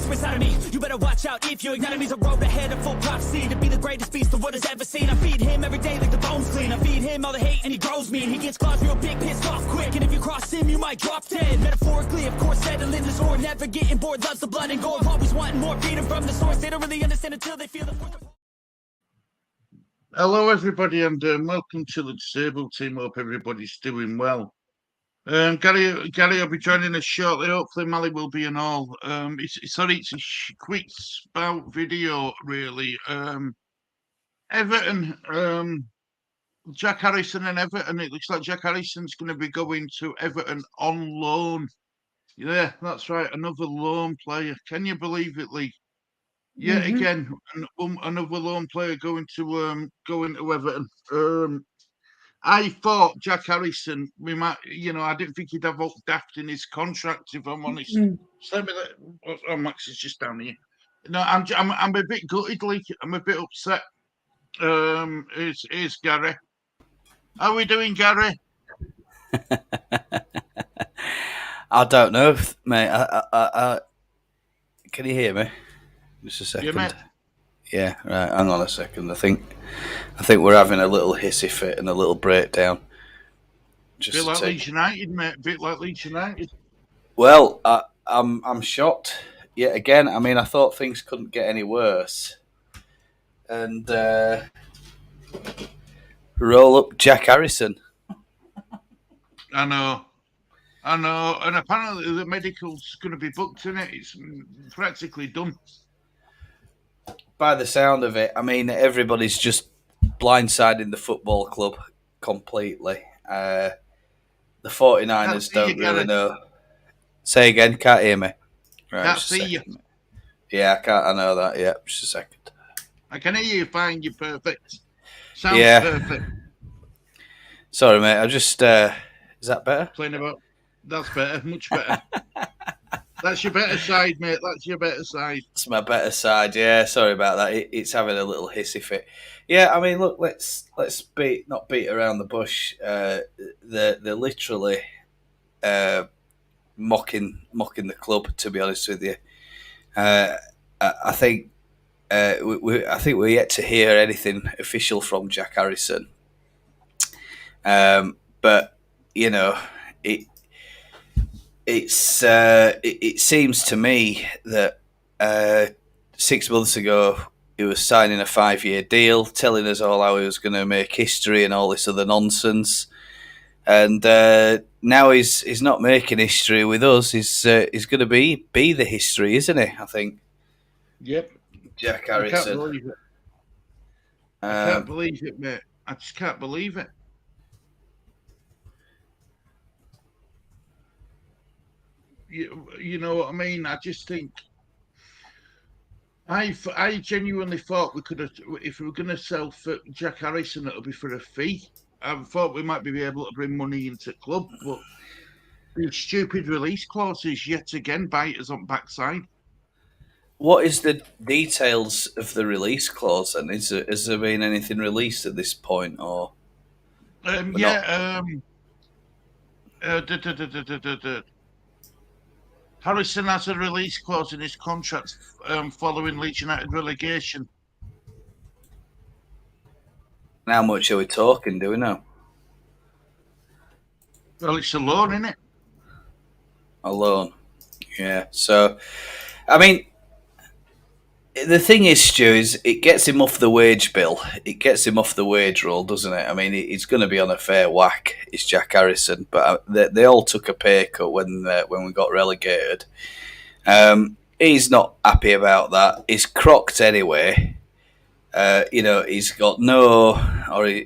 monster inside of me. You better watch out if you ignite me. There's a road ahead of full prophecy to be the greatest beast the world has ever seen. I feed him every day like the bones clean. I feed him all the hate and he grows me. And he gets claws real big, pissed off quick. And if you cross him, you might drop dead. Metaphorically, of course, settling the sword. Never getting bored, loves the blood and gore. Always wanting more, freedom from the source. They don't really understand until they feel the force. Hello, everybody, and welcome to the disabled team. Hope everybody's doing well. Gary will be joining us shortly. Hopefully, Mally will be and all. It's a quick spout video, really. Everton, Jack Harrison and Everton. It looks like Jack Harrison's going to be going to Everton on loan. Yeah, that's right, another loan player. Can you believe it, Lee? Yet again, another loan player going to Everton. I thought Jack Harrison, we might, I didn't think he'd have up daft in his contract, if I'm honest. Oh, Max is just down here. No, I'm a bit gutted, Lee. I'm a bit upset. Here's Gary. How are we doing, Gary? I don't know, mate. I can you hear me? Just a second. Yeah, right. Hang on a second. I think we're having a little hissy fit and a little breakdown. Just a bit like Leeds United, mate. A bit like Leeds United. Well, I'm shocked yet again. I mean, I thought things couldn't get any worse. And roll up Jack Harrison. I know. And apparently the medical's going to be booked, isn't it? It's practically done. By the sound of it, I mean, everybody's just blindsiding the football club completely. The 49ers don't really know. Say again, can't hear me. Right, can't see you. Yeah, I can't. I know that. Yeah, just a second. I can hear you fine. You're perfect. Sounds perfect. Sorry, mate. I just. Is that better? That's better. Much better. That's your better side, mate. That's your better side. It's my better side. Yeah, sorry about that. It's having a little hissy fit. Yeah, I mean, look, let's not beat around the bush. They're literally mocking the club. To be honest with you, I think we're yet to hear anything official from Jack Harrison. But it seems to me that 6 months ago he was signing a 5-year deal, telling us all how he was going to make history and all this other nonsense. And now he's not making history with us. He's going to be the history, isn't he? I think. Yep. Jack Harrison. I can't believe it. I can't believe it, mate. I just can't believe it. You know what I mean? I just think I genuinely thought we could have, if we were going to sell for Jack Harrison, it'll be for a fee. I thought we might be able to bring money into the club, but these stupid release clauses yet again bite us on backside. What is the details of the release clause? And has there been anything released at this point, or? Harrison has a release clause in his contract following Leeds United relegation. How much are we talking? Do we know? Well, it's a loan, isn't it? A loan, yeah. So, I mean, the thing is, Stu, is it gets him off the wage bill. It gets him off the wage roll, doesn't it? I mean, he's going to be on a fair whack. It's Jack Harrison, but they all took a pay cut when we got relegated. He's not happy about that. He's crocked anyway. He's got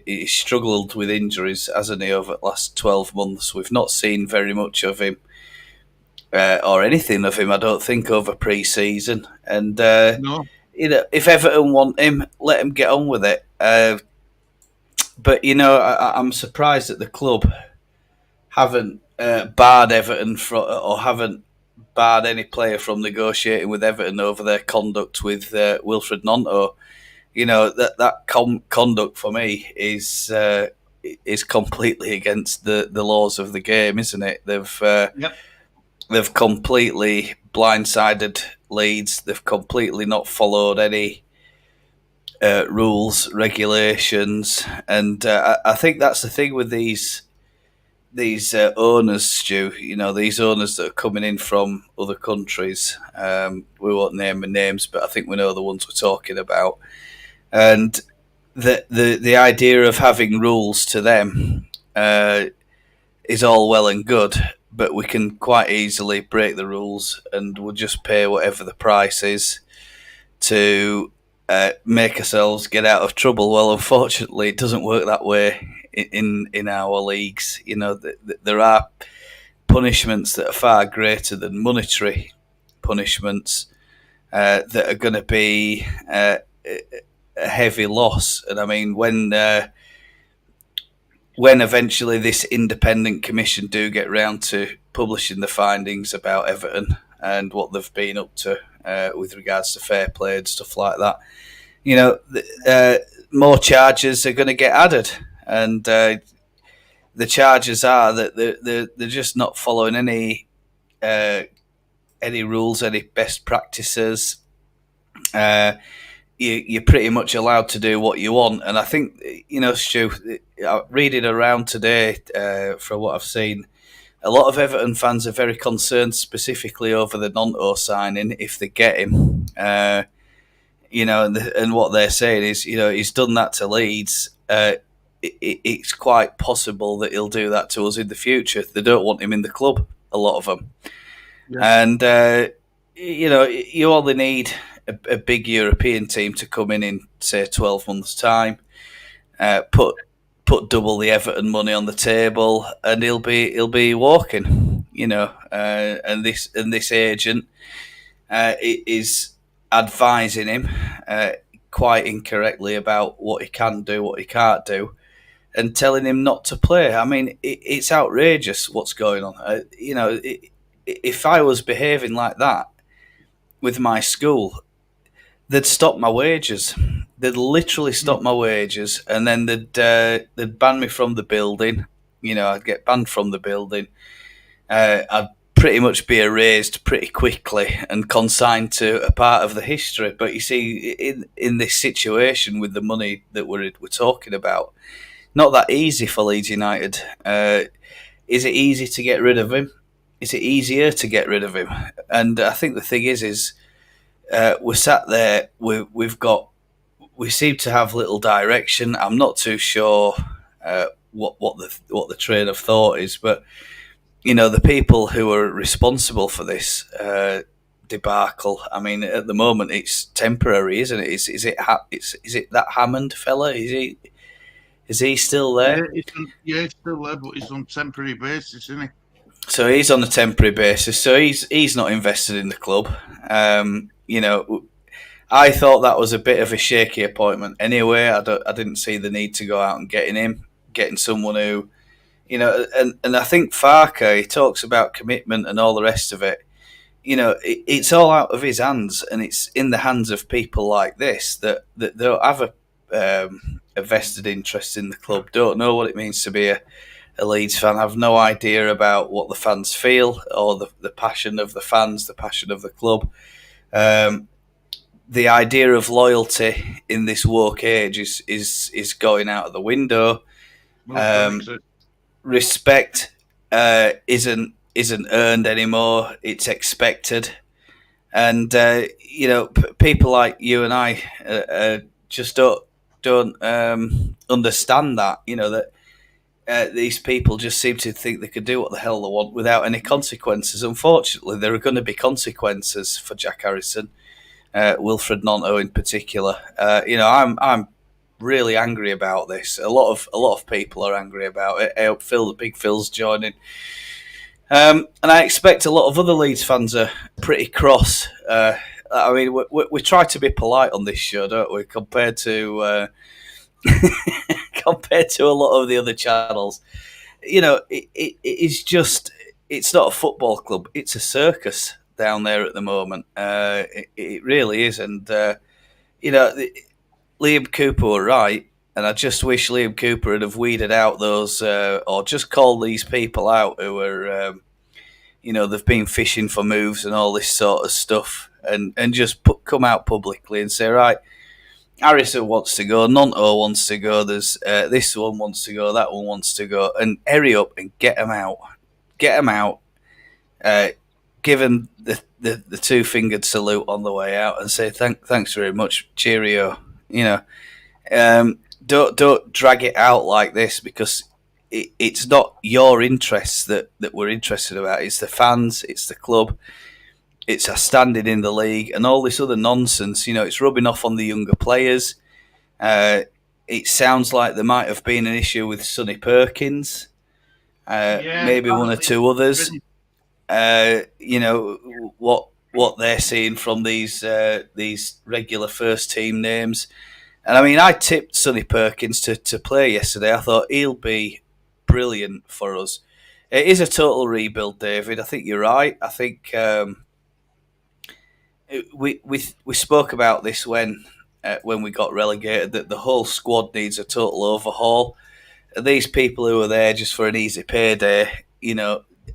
he's struggled with injuries, hasn't he, over the last 12 months. We've not seen very much of him. Or anything of him, I don't think, over pre-season. And no. If Everton want him, let him get on with it. But I'm surprised that the club haven't barred Everton or haven't barred any player from negotiating with Everton over their conduct with Wilfred Gnonto. That conduct for me is completely against the laws of the game, isn't it? They've completely blindsided Leeds. They've completely not followed any rules, regulations, and I think that's the thing with these owners, Stu. These owners that are coming in from other countries. We won't name the names, but I think we know the ones we're talking about. And the idea of having rules to them is all well and good, but we can quite easily break the rules, and we'll just pay whatever the price is to make ourselves get out of trouble. Well, unfortunately, it doesn't work that way in our leagues. There are punishments that are far greater than monetary punishments that are going to be a heavy loss. And I mean, when eventually this independent commission do get round to publishing the findings about Everton and what they've been up to with regards to fair play and stuff like that, more charges are going to get added, and the charges are that they're just not following any rules, any best practices. You're pretty much allowed to do what you want, and I think Stu, reading around today, from what I've seen, a lot of Everton fans are very concerned specifically over the Gnonto signing if they get him. And what they're saying is, he's done that to Leeds. It's quite possible that he'll do that to us in the future. They don't want him in the club, a lot of them. Yeah. And, you only need a big European team to come in, say, 12 months' time, put double the Everton money on the table, and he'll be walking. And this agent is advising him quite incorrectly about what he can do, what he can't do, and telling him not to play. I mean, it's outrageous what's going on. If I was behaving like that with my school, they'd stop my wages. They'd literally stop my wages, and then they'd ban me from the building. I'd get banned from the building. I'd pretty much be erased pretty quickly and consigned to a part of the history. But you see, in this situation with the money that we're talking about, not that easy for Leeds United. Is it easy to get rid of him? Is it easier to get rid of him? And I think the thing is we're sat there. We seem to have little direction. I'm not too sure what the train of thought is, but the people who are responsible for this debacle. I mean, at the moment it's temporary, isn't it? Is it that Hammond fella? Is he still there? Yeah, he's still there, but he's on temporary basis, isn't he? So he's on a temporary basis. So he's not invested in the club. I thought that was a bit of a shaky appointment. Anyway, I didn't see the need to go out and getting someone who, and I think Farke, he talks about commitment and all the rest of it. It's all out of his hands, and it's in the hands of people like this that don't have a vested interest in the club, don't know what it means to be a Leeds fan, have no idea about what the fans feel or the passion of the fans, the passion of the club. The idea of loyalty in this woke age is going out of the window. Respect isn't earned anymore; it's expected, and people like you and I just don't understand that. That these people just seem to think they can do what the hell they want without any consequences. Unfortunately, there are going to be consequences for Jack Harrison. Wilfred Gnonto in particular. I'm really angry about this. A lot of people are angry about it. I hope Big Phil's joining. And I expect a lot of other Leeds fans are pretty cross. I mean, we try to be polite on this show, don't we? Compared to a lot of the other channels. It's not a football club. It's a circus down there at the moment. It really is. And, Liam Cooper were right. And I just wish Liam Cooper would have weeded out those, or just called these people out who are, they've been fishing for moves and all this sort of stuff. and just come out publicly and say, right, Harrison wants to go, Nonto wants to go, there's this one wants to go, that one wants to go, and hurry up and get them out. Get them out. Give them the two-fingered salute on the way out and say thanks very much, cheerio. Don't drag it out like this, because it's not your interests that we're interested about. It's the fans, it's the club, it's our standing in the league, and all this other nonsense. It's rubbing off on the younger players. It sounds like there might have been an issue with Sonny Perkins, maybe one or two others. What they're seeing from these regular first team names. And I mean, I tipped Sonny Perkins to play yesterday. I thought he'll be brilliant for us. It is a total rebuild, David. I think you're right. I think we spoke about this when we got relegated, that the whole squad needs a total overhaul. These people who are there just for an easy payday,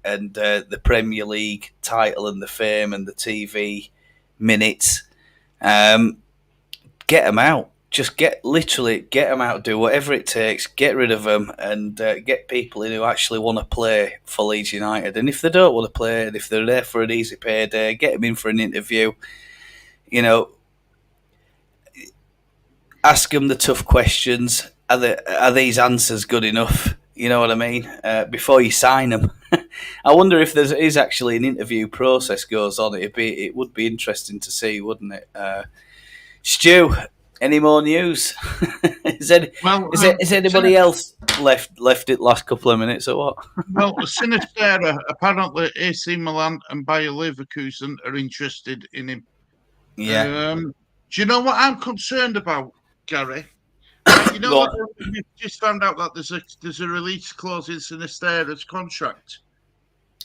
and the Premier League title and the fame and the TV minutes, get them out. Just get them out, do whatever it takes, get rid of them, and get people in who actually want to play for Leeds United. And if they don't want to play, and if they're there for an easy payday, get them in for an interview. Ask them the tough questions. Are these answers good enough? You know what I mean? Before you sign them. I wonder if there is actually an interview process goes on. It would be interesting to see, wouldn't it? Stu, any more news? Is anybody else left it last couple of minutes or what? Well, Sinistera, apparently AC Milan and Bayer Leverkusen are interested in him. Yeah. Do you know what I'm concerned about, Gary? We've just found out that there's a release clause in Sinistera's contract.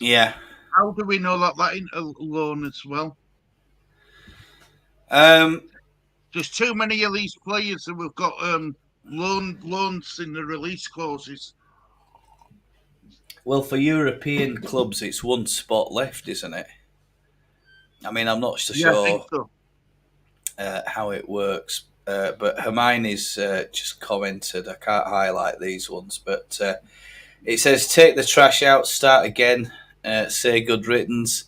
Yeah. How do we know that ain't a loan as well? There's too many of these players and we've got loans in the release clauses. Well, for European clubs, it's one spot left, isn't it? I mean, I'm not so sure I think so. How it works. But Hermione's just commented, I can't highlight these ones, but it says, take the trash out, start again, say good riddance.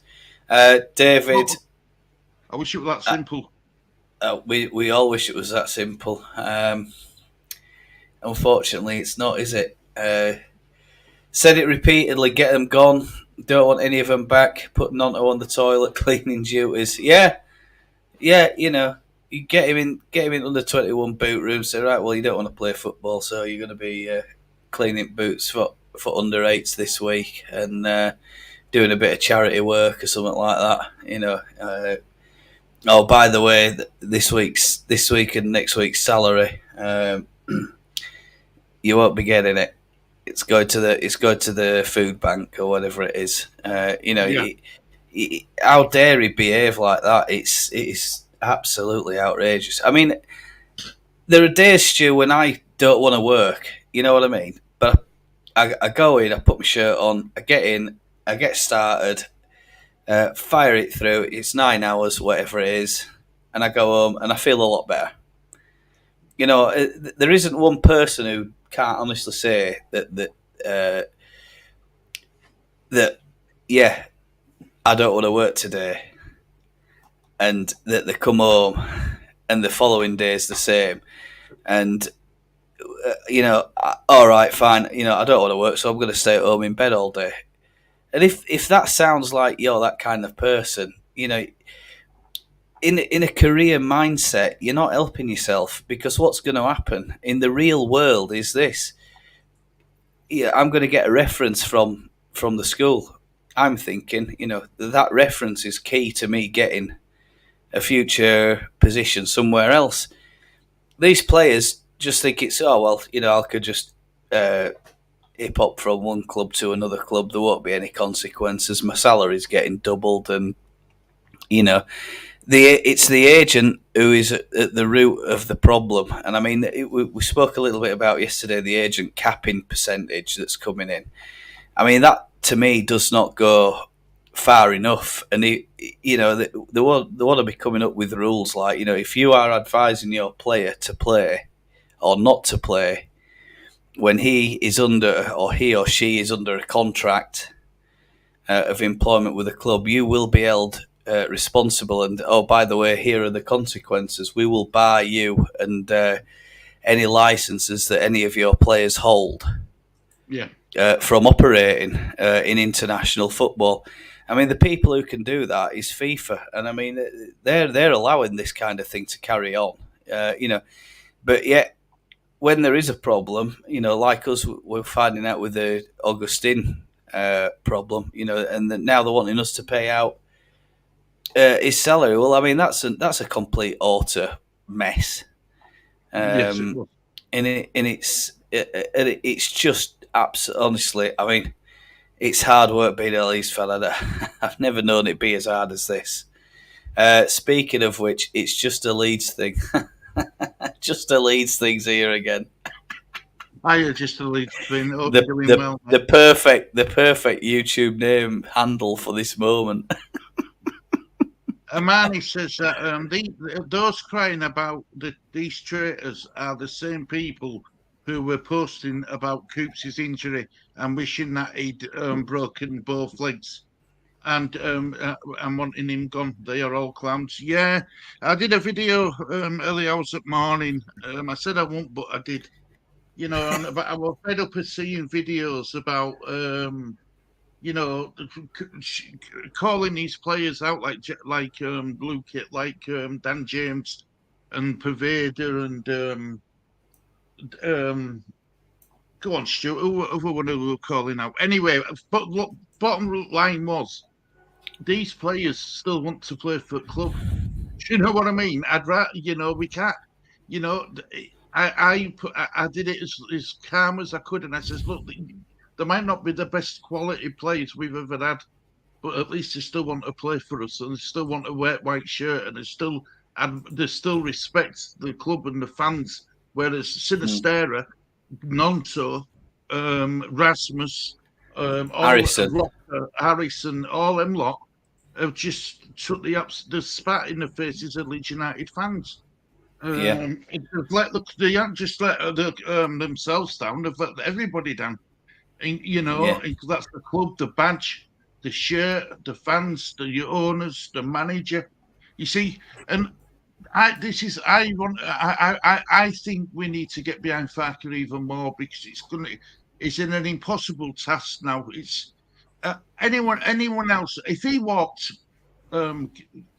David... I wish it was that simple. We all wish it was that simple. Unfortunately, it's not, is it? Said it repeatedly, get them gone, don't want any of them back, put Nonto on the toilet, cleaning duties. Yeah, you get him in under 21 boot room. Say, right, well, you don't want to play football, so you're going to be cleaning boots for under 8s this week and doing a bit of charity work or something like that. Oh, by the way, this week and next week's salary, you won't be getting it. It's going to the food bank or whatever it is. How dare he behave like that? It is absolutely outrageous. I mean, there are days, Stu, when I don't want to work. You know what I mean? But I go in, I put my shirt on, I get in, I get started, fire it through. It's 9 hours, whatever it is, and I go home and I feel a lot better. There isn't one person who can't honestly say that I don't want to work today, and that they come home and the following day is the same, and all right, fine, I don't want to work, so I'm going to stay at home in bed all day. And if that sounds like you're that kind of person, in a career mindset, you're not helping yourself, because what's going to happen in the real world is this. Yeah, I'm going to get a reference from the school. I'm thinking, that reference is key to me getting a future position somewhere else. These players just think it's, I could just hip hop from one club to another club. There won't be any consequences. My salary's getting doubled, and it's the agent who is at the root of the problem. And I mean, we spoke a little bit about yesterday the agent capping percentage that's coming in. I mean, that to me does not go far enough, and they want to be coming up with rules like, if you are advising your player to play or not to play when he is under, or he or she is under a contract of employment with a club, you will be held responsible. And oh, by the way, here are the consequences. We will bar you and any licenses that any of your players hold. Yeah. From operating in international football. I mean, the people who can do that is FIFA, and I mean, they're allowing this kind of thing to carry on, But yet, when there is a problem, like us, we're finding out with the Augustin problem, and now they're wanting us to pay out his salary. Well, I mean, that's a complete utter mess. Yes, it was. And it's just honestly, I mean, it's hard work being a Leeds fan. I've never known it be as hard as this. Speaking of which, it's just a Leeds thing. Just a Leeds thing's here again. Just a Leeds thing. The perfect YouTube name handle for this moment. Harmonie says that those crying about these traitors are the same people who were posting about Coops' injury and wishing that he'd broken both legs and wanting him gone. They are all clowns. Yeah, I did a video early hours of morning. I said I won't, but I did. But I was fed up of seeing videos about, calling these players out like Blue Kit, like Dan James and Pervader and go on, Stuart. Who were calling out? Anyway, but look, bottom line was these players still want to play for the club. Do you know what I mean? I'd rather, we can't, I did it as calm as I could, and I says, look, they might not be the best quality players we've ever had, but at least they still want to play for us, and they still want to wear white shirt, and they still respect the club and the fans. Whereas Sinistera, Nonto, Rasmus, Harrison, all them lot have just took the spat in the faces of Leeds United fans. They haven't just let themselves down; they've let everybody down. And, that's the club, the badge, the shirt, the fans, the owners, the manager. You see, and I think we need to get behind Farke even more, because it's in an impossible task now. It's anyone else. If he walked,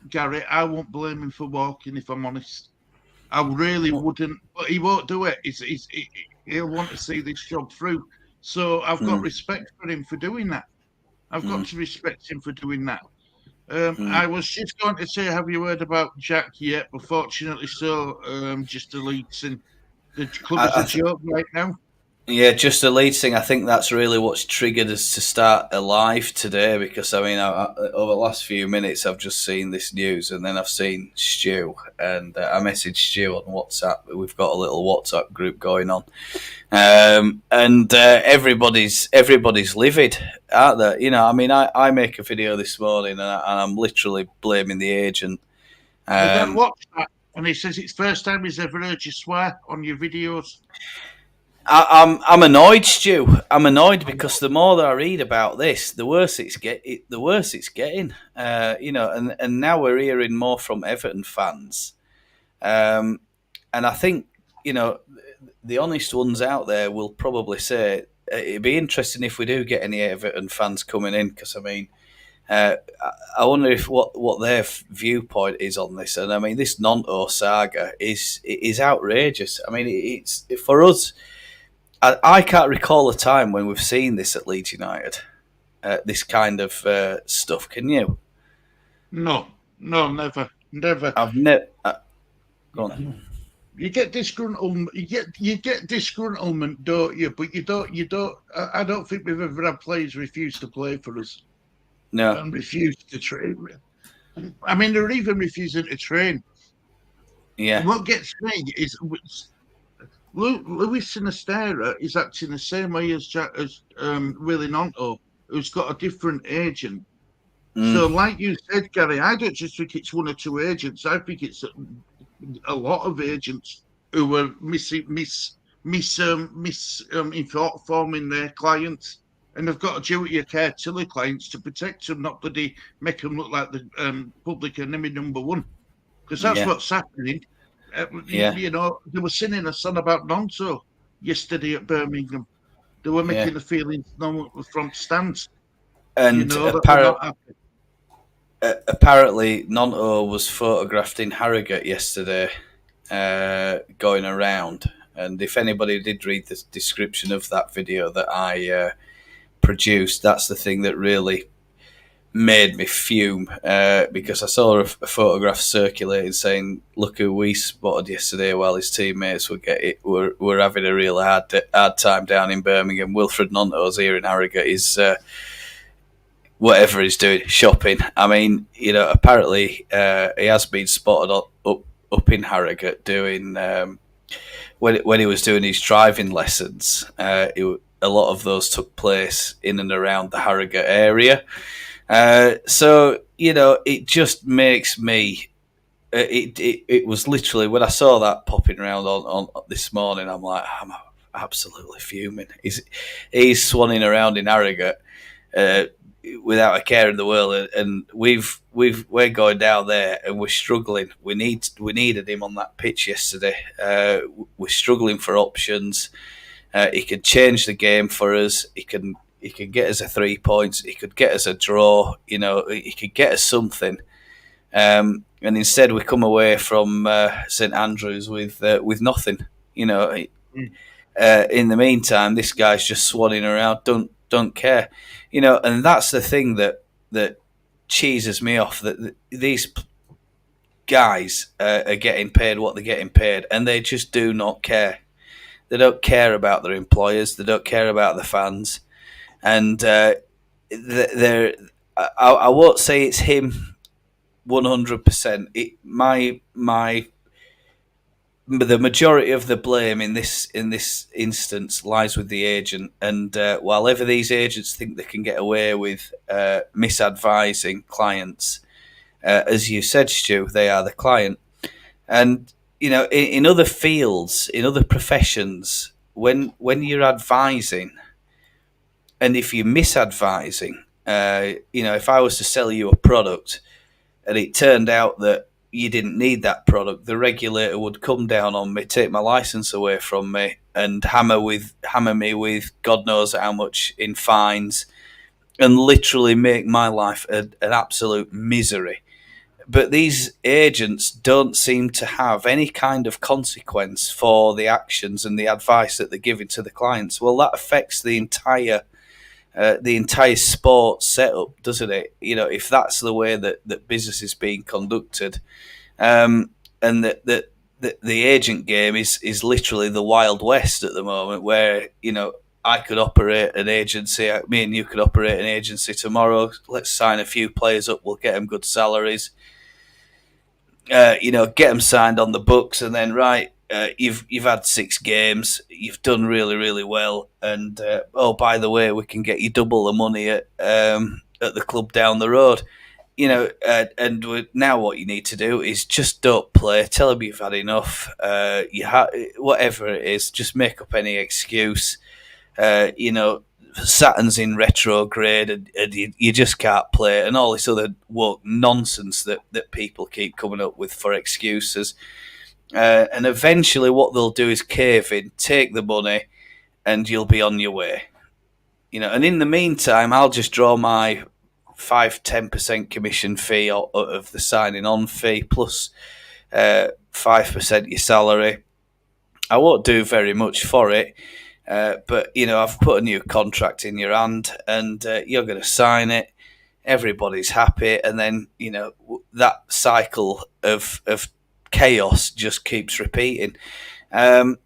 Gary, I won't blame him for walking. If I'm honest, I really wouldn't. But he won't do it. He'll want to see this job through. So I've got respect for him for doing that. I've got to respect him for doing that. I was just going to say, have you heard about Jack yet? But fortunately, just a Leeds thing. The club is a joke right now. Yeah, just a Leeds thing. I think that's really what's triggered us to start a live today, because I mean, over the last few minutes, I've just seen this news, and then I've seen Stu, and I messaged Stu on WhatsApp. We've got a little WhatsApp group going on, and everybody's livid, aren't they? I mean, I make a video this morning, and I'm literally blaming the agent. Then watch that, and he says it's first time he's ever heard you swear on your videos. I'm annoyed, Stu. I'm annoyed because the more that I read about this, the worse it's getting. And now we're hearing more from Everton fans, and I think the honest ones out there will probably say it'd be interesting if we do get any Everton fans coming in, because I mean, I wonder if what their viewpoint is on this. And I mean, this Nonto saga is outrageous. I mean, it's for us. I can't recall a time when we've seen this at Leeds United, this kind of stuff. Can you? No, never. I've never. Go on. You get disgruntlement. You get disgruntlement, don't you? But you don't. I don't think we've ever had players refuse to play for us. No. And refuse to train. I mean, they're even refusing to train. Yeah. And what gets me is Luis Sinistera is acting the same way as Willie Nonto, who's got a different agent. So, like you said, Gary, I don't just think it's one or two agents. I think it's a lot of agents who are informing their clients, and they've got a duty of care to the clients to protect them, not bloody make them look like the public enemy number one, because that's what's happening. You know, they were singing a song about Nonto yesterday at Birmingham. They were making the feelings known at the front stands. And you know, that they're not happy. Apparently, Nonto was photographed in Harrogate yesterday, going around. And if anybody did read the description of that video that I produced, that's the thing that really made me fume, because I saw a photograph circulating saying, "Look who we spotted yesterday while his teammates were having a real hard time down in Birmingham. Wilfred Nonto's here in Harrogate. He's whatever he's doing, shopping." I mean, you know, apparently he has been spotted up in Harrogate doing when he was doing his driving lessons. A lot of those took place in and around the Harrogate area. So, you know, it just makes me. It was literally when I saw that popping around on this morning, I'm like, I'm absolutely fuming. He's swanning around in Harrogate without a care in the world, and we're going down there and we're struggling. We needed him on that pitch yesterday. We're struggling for options. He could change the game for us. He can get us a 3 points. He could get us a draw. You know, he could get us something. And instead, we come away from St Andrews with nothing. You know, in the meantime, this guy's just swanning around. Don't care. You know, and that's the thing that cheeses me off. That these guys are getting paid what they're getting paid, and they just do not care. They don't care about their employers. They don't care about the fans. And I won't say it's him 100%. The majority of the blame in this instance lies with the agent. And while ever these agents think they can get away with misadvising clients, as you said, Stu, they are the client. And you know, in other fields, in other professions, when you're advising, and if you're misadvising, you know, if I was to sell you a product and it turned out that you didn't need that product, the regulator would come down on me, take my license away from me, and hammer me with God knows how much in fines, and literally make my life an absolute misery. But these agents don't seem to have any kind of consequence for the actions and the advice that they're giving to the clients. Well, that affects the entire sport setup, doesn't it? You know, if that's the way that business is being conducted, and that the agent game is literally the Wild West at the moment, where, you know, I could operate an agency, me and you could operate an agency tomorrow. Let's sign a few players up. We'll get them good salaries. You know, get them signed on the books, and then you've had 6 games, you've done really, really well, and oh, by the way, we can get you double the money at the club down the road. You know, and now what you need to do is just don't play. Tell them you've had enough. Whatever it is, just make up any excuse. You know, Saturns in retrograde, and you just can't play, and all this other woke nonsense that people keep coming up with for excuses. And eventually what they'll do is cave in, take the money, and you'll be on your way. You know, and in the meantime, I'll just draw my 5-10% commission fee out of the signing on fee, plus 5% your salary. I won't do very much for it. But, you know, I've put a new contract in your hand, and you're going to sign it. Everybody's happy. And then, you know, that cycle of chaos just keeps repeating. And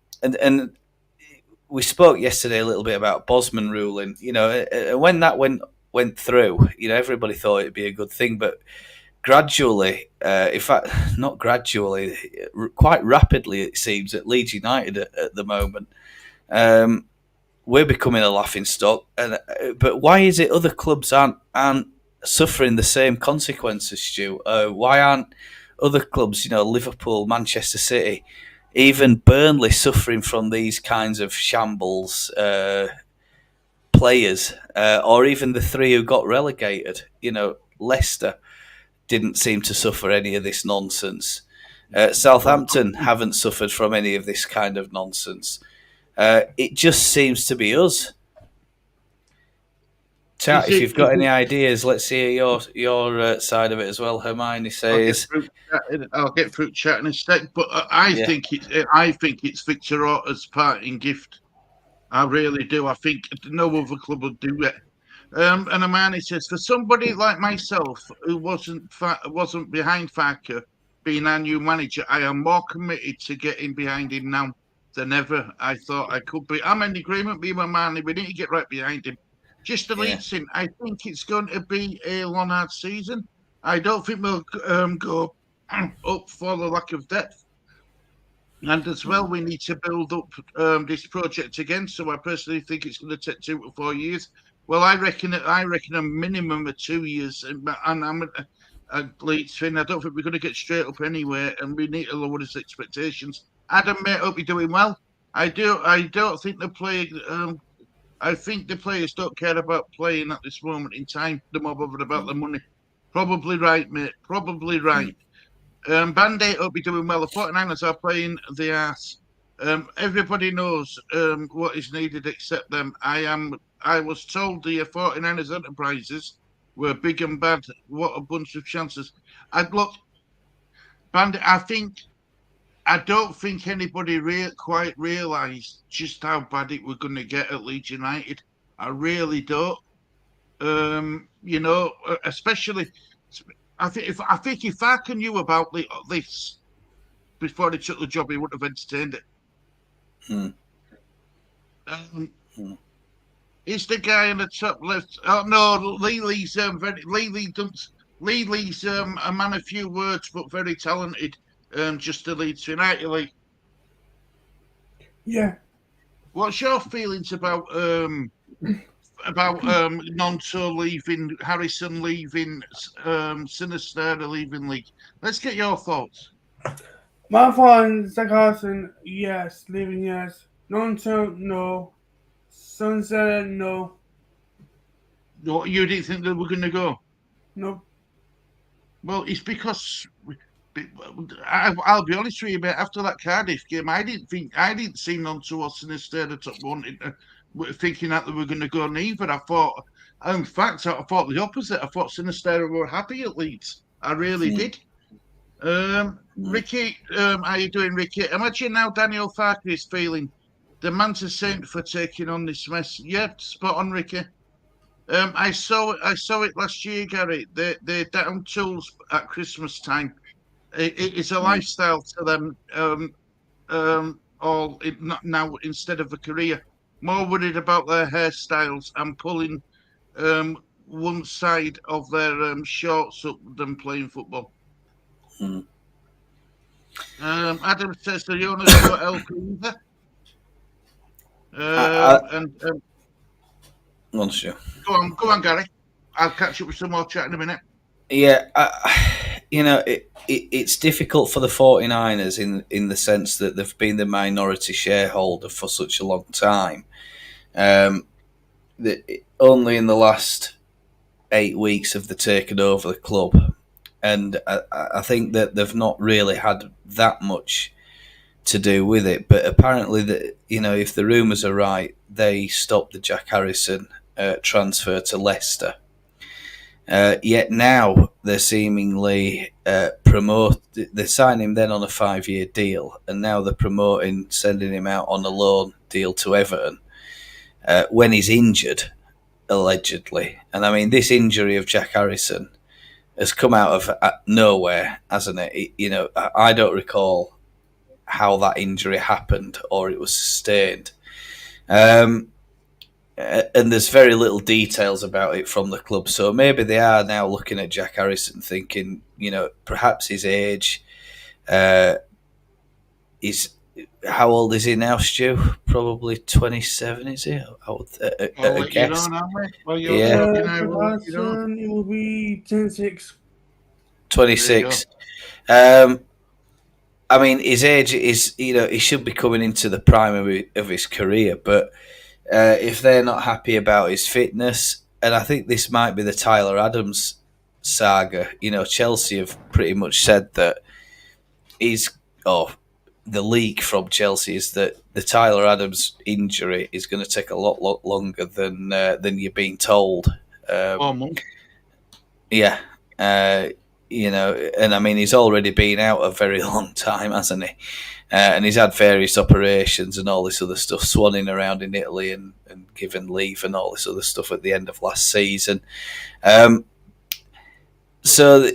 we spoke yesterday a little bit about Bosman ruling. You know, when that went through, you know, everybody thought it'd be a good thing. But gradually, in fact, not gradually, quite rapidly, it seems, at Leeds United at the moment, we're becoming a laughing stock. But why is it other clubs aren't suffering the same consequences, Stu. Why aren't other clubs, Liverpool, Manchester City, even Burnley, suffering from these kinds of shambles players, or even the three who got relegated? Leicester didn't seem to suffer any of this nonsense. Southampton haven't suffered from any of this kind of nonsense. It just seems to be us. Chat, if you've got any ideas, let's hear your side of it as well. Hermione says, "I'll get fruit chat in a sec," but I think it's Victor Orta's parting gift. I really do. I think no other club would do it. And Hermione says, for somebody like myself who wasn't behind Farke being our new manager, I am more committed to getting behind him now than ever I thought I could be. I'm in agreement with Hermione. We need to get right behind him. Just to lead him, I think it's going to be a long, hard season. I don't think we'll go up for the lack of depth. And as well, we need to build up this project again. So I personally think it's going to take 2 to 4 years. Well, I reckon a minimum of 2 years. And I'm a Leeds fan. I don't think we're going to get straight up anywhere, and we need to lower his expectations. Adam, mate, hope you're doing well. I don't think the player. I think the players don't care about playing at this moment in time. They're more bothered about the money. Probably right, mate. Probably right. Band-Aid, hope you're doing well. The 49ers are playing the arse. Everybody knows what is needed except them. I was told the 49ers enterprises were big and bad. What a bunch of chances. Band-Aid, I don't think anybody quite realised just how bad it was going to get at Leeds United. I really don't. Especially, I think if Farke knew about this before he took the job, he would have entertained it. Is the guy in the top left? Oh no, Leely's Leely's a man of few words, but very talented. Just to Leeds United. Yeah. What's your feelings about Nonto leaving, Harrison leaving, Sinisterra leaving League? Let's get your thoughts. My thought, Zach Harrison, yes. Leaving, yes. Nonto, no. Sunset, no. No, you didn't think they were going to go? No. Well, it's because I'll be honest with you, mate. After that Cardiff game, I didn't see Nonto or Sinisterra top wanting thinking that they were going to go neither. I thought, in fact, I thought the opposite. I thought Sinisterra were happy at Leeds. I really did. Ricky, how you doing, Ricky? Imagine how Daniel Farke is feeling. The man's a saint for taking on this mess. Yep, spot on, Ricky. I saw it last year, Gary. They're down tools at Christmas time. It's a lifestyle to them. Now instead of a career. More worried about their hairstyles and pulling one side of their shorts up than playing football. Adam says the owners got help either. Go on, Gary. I'll catch up with some more chat in a minute. Yeah, it's difficult for the 49ers in the sense that they've been the minority shareholder for such a long time. Only in the last 8 weeks have they taken over the club, and I think that they've not really had that much to do with it. But apparently, if the rumours are right, they stopped the Jack Harrison transfer to Leicester. Yet now they're seemingly they're signing him then on a 5-year deal, and now they're promoting sending him out on a loan deal to Everton when he's injured, allegedly. And I mean, this injury of Jack Harrison has come out of nowhere, hasn't it? I don't recall how that injury happened or it was sustained. And there's very little details about it from the club. So maybe they are now looking at Jack Harrison thinking, perhaps his age is how old is he now, Stu? Probably 27, is he? I would I'll a let you know, guess. now, mate. While you're Yeah, talking, I will let you know. Carson, it will be 10-6. 26. I mean, his age is, he should be coming into the prime of his career, but if they're not happy about his fitness, and I think this might be the Tyler Adams saga, Chelsea have pretty much said that the leak from Chelsea is that the Tyler Adams injury is going to take a lot longer than you're being told. 4 months. Yeah. And I mean, he's already been out a very long time, hasn't he? And he's had various operations and all this other stuff, swanning around in Italy and given leave and all this other stuff at the end of last season. So,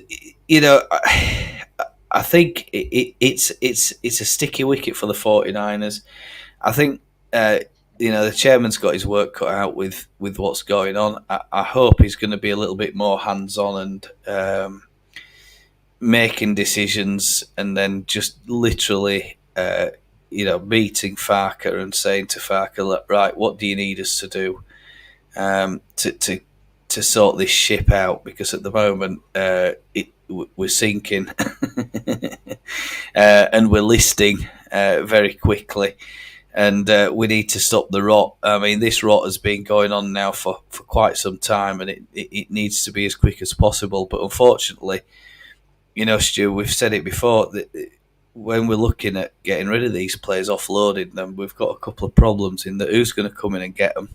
I think it's a sticky wicket for the 49ers. I think, the chairman's got his work cut out with what's going on. I hope he's going to be a little bit more hands-on and making decisions, and then just literally, meeting Farke and saying to Farke, right, what do you need us to do to sort this ship out? Because at the moment, we're sinking and we're listing very quickly. And we need to stop the rot. I mean, this rot has been going on now for quite some time, and it needs to be as quick as possible. But unfortunately, Stu, we've said it before, that when we're looking at getting rid of these players, offloading them, we've got a couple of problems in that who's going to come in and get them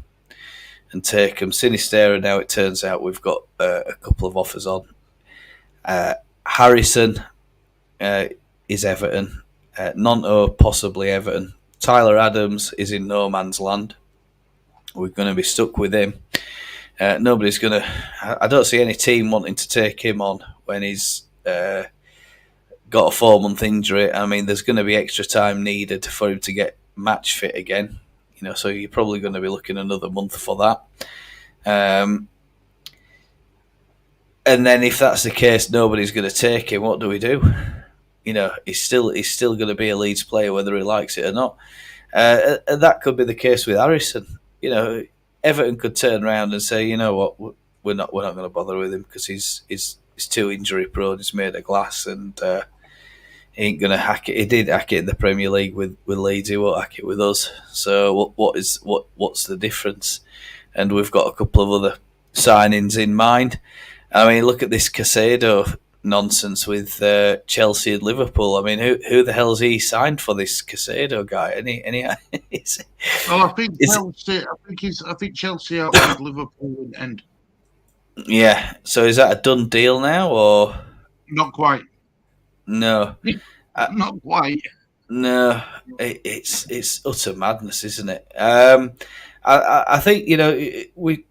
and take them. Sinistera, now it turns out we've got a couple of offers on. Harrison is Everton. Nonto, possibly Everton. Tyler Adams is in no man's land. We're going to be stuck with him. Nobody's going to... I don't see any team wanting to take him on when he's got a 4-month injury. I mean, there's going to be extra time needed for him to get match fit again. So you're probably going to be looking another month for that. And then if that's the case, nobody's going to take him. What do we do? He's still going to be a Leeds player whether he likes it or not. And that could be the case with Harrison. Everton could turn around and say, you know what, we're not going to bother with him because he's too injury prone. He's made of glass, and he ain't going to hack it. He did hack it in the Premier League with Leeds. He won't hack it with us. So what's the difference? And we've got a couple of other signings in mind. I mean, look at this Caicedo nonsense with Chelsea and Liverpool. I mean, who the hell's he signed for, this Caicedo guy? Any? Well, I think Chelsea out with Liverpool in the end. Yeah. So is that a done deal now, or not quite? No, not quite. No, it's utter madness, isn't it? I think we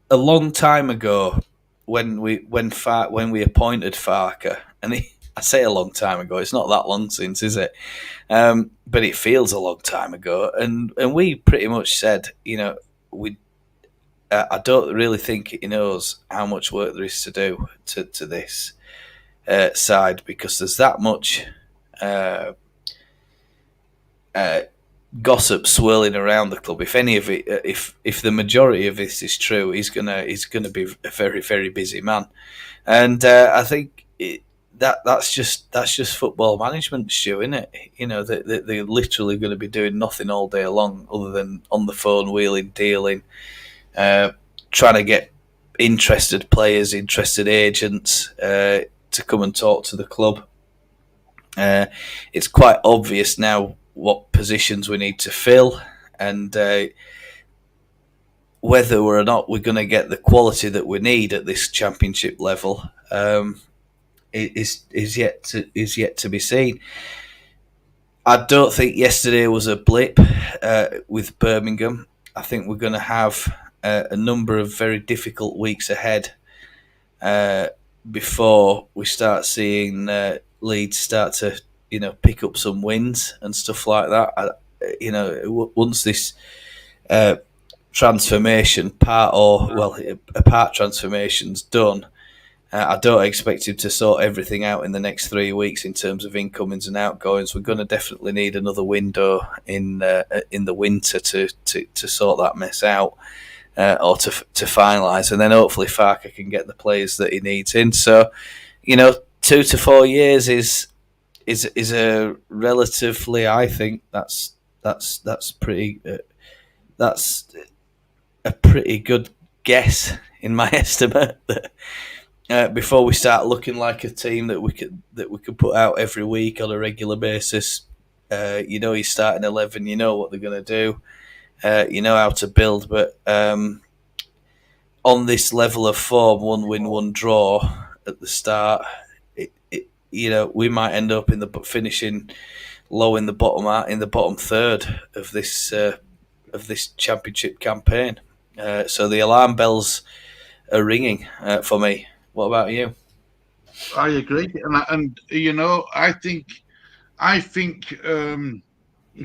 a long time ago, when we appointed Farke, and I say a long time ago, it's not that long since, is it? But it feels a long time ago, and we pretty much said, I don't really think he knows how much work there is to do to this side, because there's that much gossip swirling around the club. If any of it, if the majority of this is true, he's gonna be a very, very busy man, and I think that's just football management, Stu, isn't it? They're literally going to be doing nothing all day long other than on the phone, wheeling, dealing, trying to get interested players, interested agents to come and talk to the club. It's quite obvious now what positions we need to fill, and whether or not we're going to get the quality that we need at this championship level is yet to be seen. I don't think yesterday was a blip with Birmingham. I think we're going to have a number of very difficult weeks ahead before we start seeing Leeds start to pick up some wins and stuff like that. Once this transformation part transformation's done, I don't expect him to sort everything out in the next 3 weeks in terms of incomings and outgoings. We're going to definitely need another window in the winter to sort that mess out, or to finalise, and then hopefully Farke can get the players that he needs in. So, 2 to 4 years is a relatively, I think that's pretty that's a pretty good guess in my estimate, that before we start looking like a team that we could put out every week on a regular basis. Your starting 11, you know what they're going to do, you know how to build, but on this level of form, 1 win, 1 draw at the start, we might end up finishing low in the bottom third of this championship campaign. So the alarm bells are ringing for me. What about you? I agree, and I think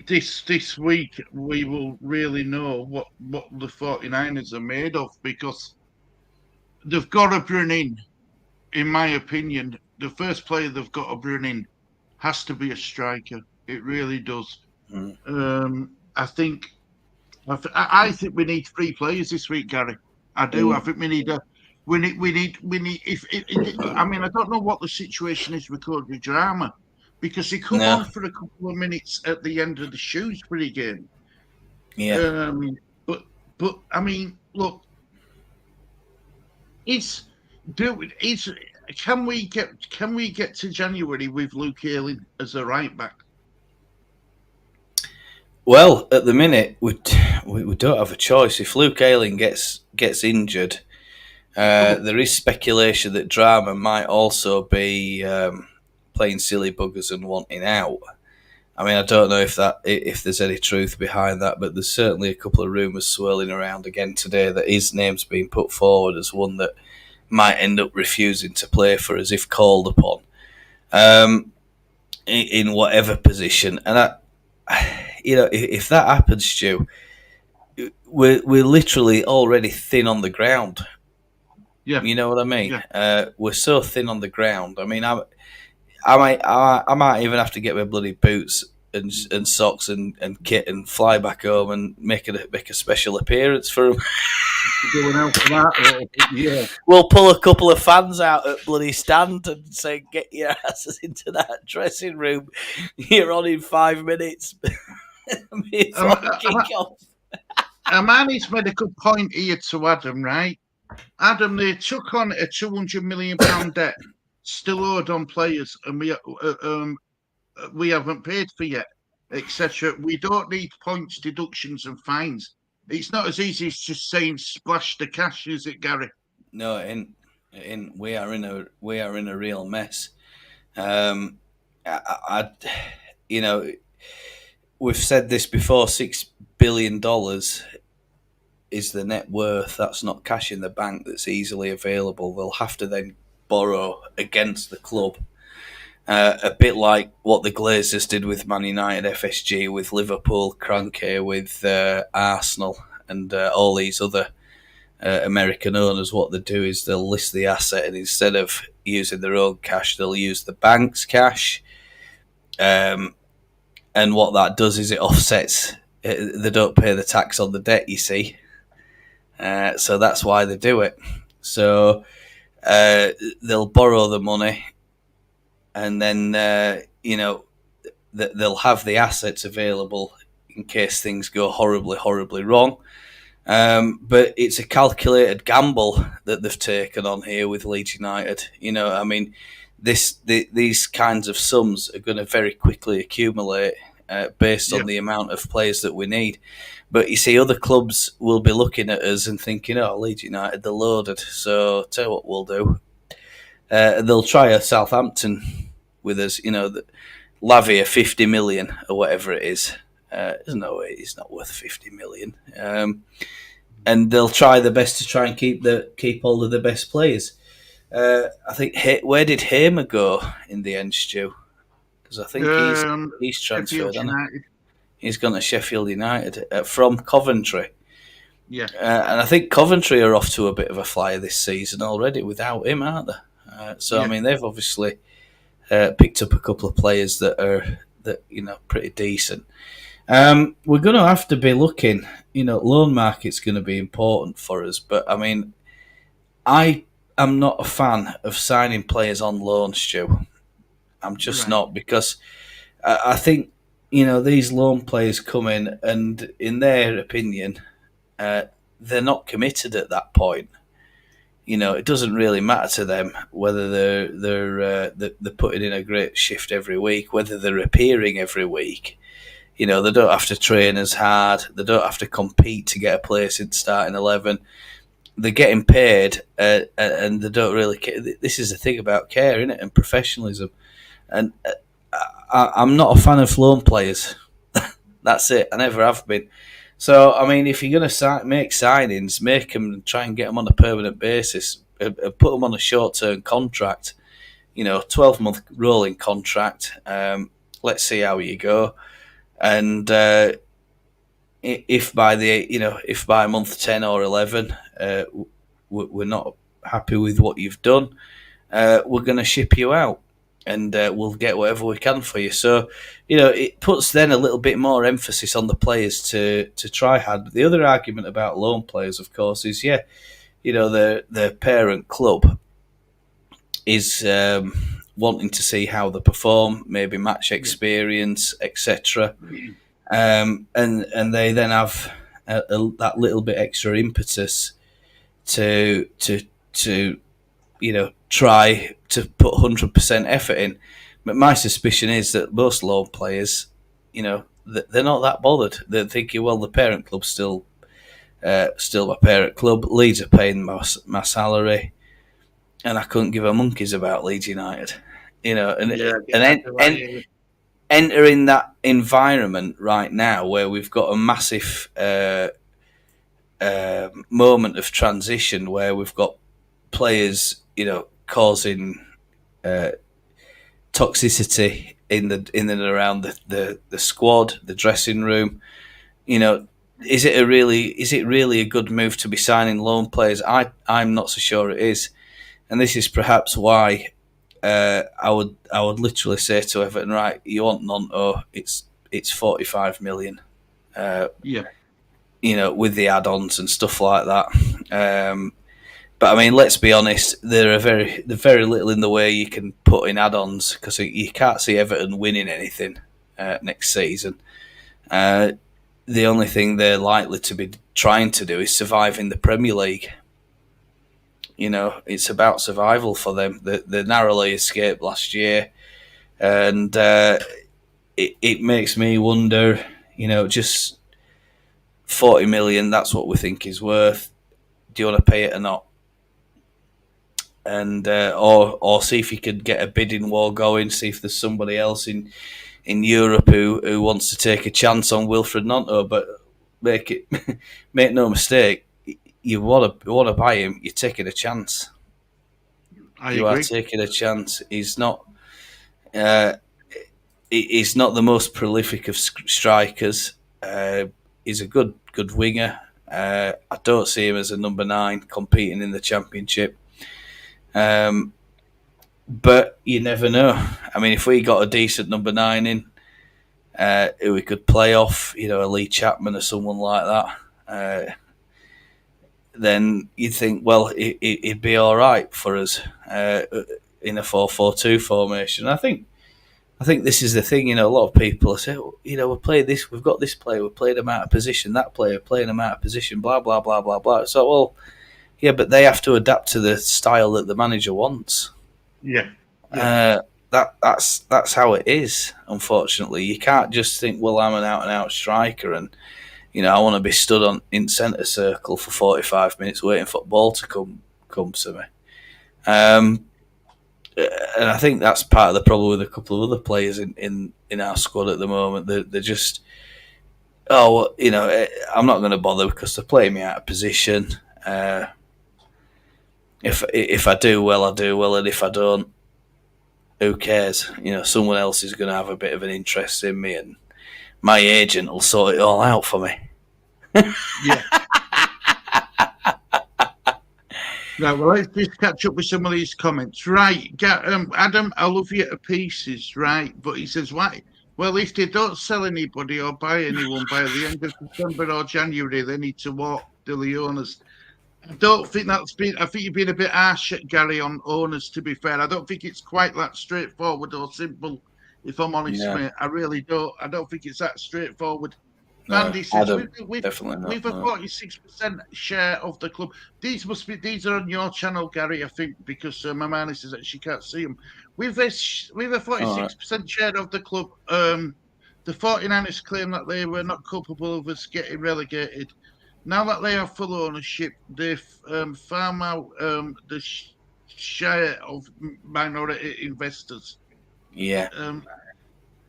this week we will really know what the 49ers are made of, because they've got to bring in my opinion, the first player they've got to bring in has to be a striker. It really does. I think we need 3 players this week, Gary. I do. I think we need a. We need. I mean, I don't know what the situation is with Cody Drama, because he come on for a couple of minutes at the end of the Shrewsbury game. Yeah. But I mean, look, can we get to January with Luke Ayling as a right back? Well, at the minute, we don't have a choice. If Luke Ayling gets injured, there is speculation that Drama might also be playing silly buggers and wanting out. I mean, I don't know if there's any truth behind that, but there's certainly a couple of rumours swirling around again today that his name's been put forward as one that might end up refusing to play for us if called upon, in whatever position. And if that happens, Stu, we're literally already thin on the ground. Yeah, you know what I mean. Yeah. We're so thin on the ground. I mean, I might even have to get my bloody boots and socks and kit and fly back home and make a special appearance for him. Going out for that, yeah. We'll pull a couple of fans out at bloody stand and say, "Get your asses into that dressing room. You're on in 5 minutes." A man has made a good point here to Adam, right? Adam, they took on a £200 million debt, still owed on players, and we haven't paid for yet, etc. We don't need points, deductions, and fines. It's not as easy as just saying splash the cash, is it, Gary? No, it ain't. We are in a real mess. We've said this before. $6 billion is the net worth. That's not cash in the bank that's easily available. They'll have to then borrow against the club. A bit like what the Glazers did with Man United, FSG, with Liverpool, Kroenke, with Arsenal, and all these other American owners. What they do is they'll list the asset, and instead of using their own cash, they'll use the bank's cash. And what that does is it offsets. They don't pay the tax on the debt, you see. So that's why they do it. So they'll borrow the money, and then they'll have the assets available in case things go horribly, horribly wrong. But it's a calculated gamble that they've taken on here with Leeds United. I mean, these kinds of sums are going to very quickly accumulate based on the amount of players that we need. But you see, other clubs will be looking at us and thinking, "Oh, Leeds United, they're loaded. So tell you what we'll do. They'll try a Southampton with us. Lavia 50 million or whatever it is. There's no way he's not worth 50 million. And they'll try their best to try and keep hold of the best players. I think where did Hamer go in the end, Stu? Because I think he's transferred. He's gone to Sheffield United from Coventry. Yeah, and I think Coventry are off to a bit of a flyer this season already without him, aren't they? I mean, they've obviously picked up a couple of players that are pretty decent. We're going to have to be looking. Loan market's going to be important for us, but I mean, I am not a fan of signing players on loan, Stu. I'm just not, because I think these loan players come in, and in their opinion, they're not committed at that point. It doesn't really matter to them whether they're putting in a great shift every week, whether they're appearing every week. They don't have to train as hard. They don't have to compete to get a place in starting 11. They're getting paid, and they don't really care. This is the thing about care, isn't it, and professionalism. And I'm not a fan of loan players. That's it. I never have been. So, I mean, if you're going to make signings, make them and try and get them on a permanent basis, and put them on a short-term contract, 12-month rolling contract. Let's see how you go. And if by month 10 or 11, we're not happy with what you've done, we're going to ship you out. And we'll get whatever we can for you. So, it puts then a little bit more emphasis on the players to try hard. But the other argument about loan players, of course, is the parent club is wanting to see how they perform, maybe match experience, etc. And they then have that little bit extra impetus to try to put 100% effort in. But my suspicion is that most loan players, they're not that bothered. They're thinking, well, the parent club's still my parent club. Leeds are paying my salary, and I couldn't give a monkeys about Leeds United. Entering that environment right now where we've got a massive moment of transition where we've got players, causing toxicity in and around the squad, the dressing room. Is it really a good move to be signing loan players? I'm not so sure it is, and this is perhaps why I would literally say to Everton, right, you want Nonto, it's 45 million. With the add-ons and stuff like that. But I mean, let's be honest. There's very little in the way you can put in add-ons, because you can't see Everton winning anything next season. The only thing they're likely to be trying to do is survive in the Premier League. It's about survival for them. They narrowly escaped last year, and it makes me wonder. Just 40 million. That's what we think is worth. Do you want to pay it or not? And or see if you could get a bidding war going. See if there's somebody else in Europe who wants to take a chance on Wilfred Nonto. But make no mistake, you want to buy him. You're taking a chance. I agree. Are taking a chance. He's not the most prolific of strikers. He's a good winger. I don't see him as a number 9 competing in the Championship. But you never know. I mean, if we got a decent number 9 in, who we could play off, a Lee Chapman or someone like that, then you'd think, well, it'd be all right for us in a 4-4-2 formation. I think this is the thing. A lot of people say, we play this, we've got this player, we played him out of position, that player playing him out of position, blah blah blah blah blah. So, well, yeah, but they have to adapt to the style that the manager wants. Yeah. That's how it is. Unfortunately, you can't just think, well, I'm an out and out striker, and I want to be stood in centre circle for 45 minutes waiting for the ball to come to me. And I think that's part of the problem with a couple of other players in our squad at the moment. They're just, I'm not going to bother because they're playing me out of position. If I do well, I do well, and if I don't, who cares? Someone else is going to have a bit of an interest in me, and my agent will sort it all out for me. Yeah. Right, well, let's just catch up with some of these comments. Right, Adam, I love you to pieces, right? But he says, why? Well, if they don't sell anybody or buy anyone by the end of December or January, they need to walk the owners. I don't think that's been. I think you've been a bit harsh, Gary, on owners. To be fair, I don't think it's quite that straightforward or simple. If I'm honest, No, mate, I really don't. I don't think it's that straightforward. no, Andy says Adam, definitely not. we've a No. 46% share of the club. These are on your channel, Gary. I think because my man says that she can't see them. We've a 46% share of the club. The 49ers claim that they were not culpable of us getting relegated. Now that they have full ownership, they farm out the share of minority investors. Yeah,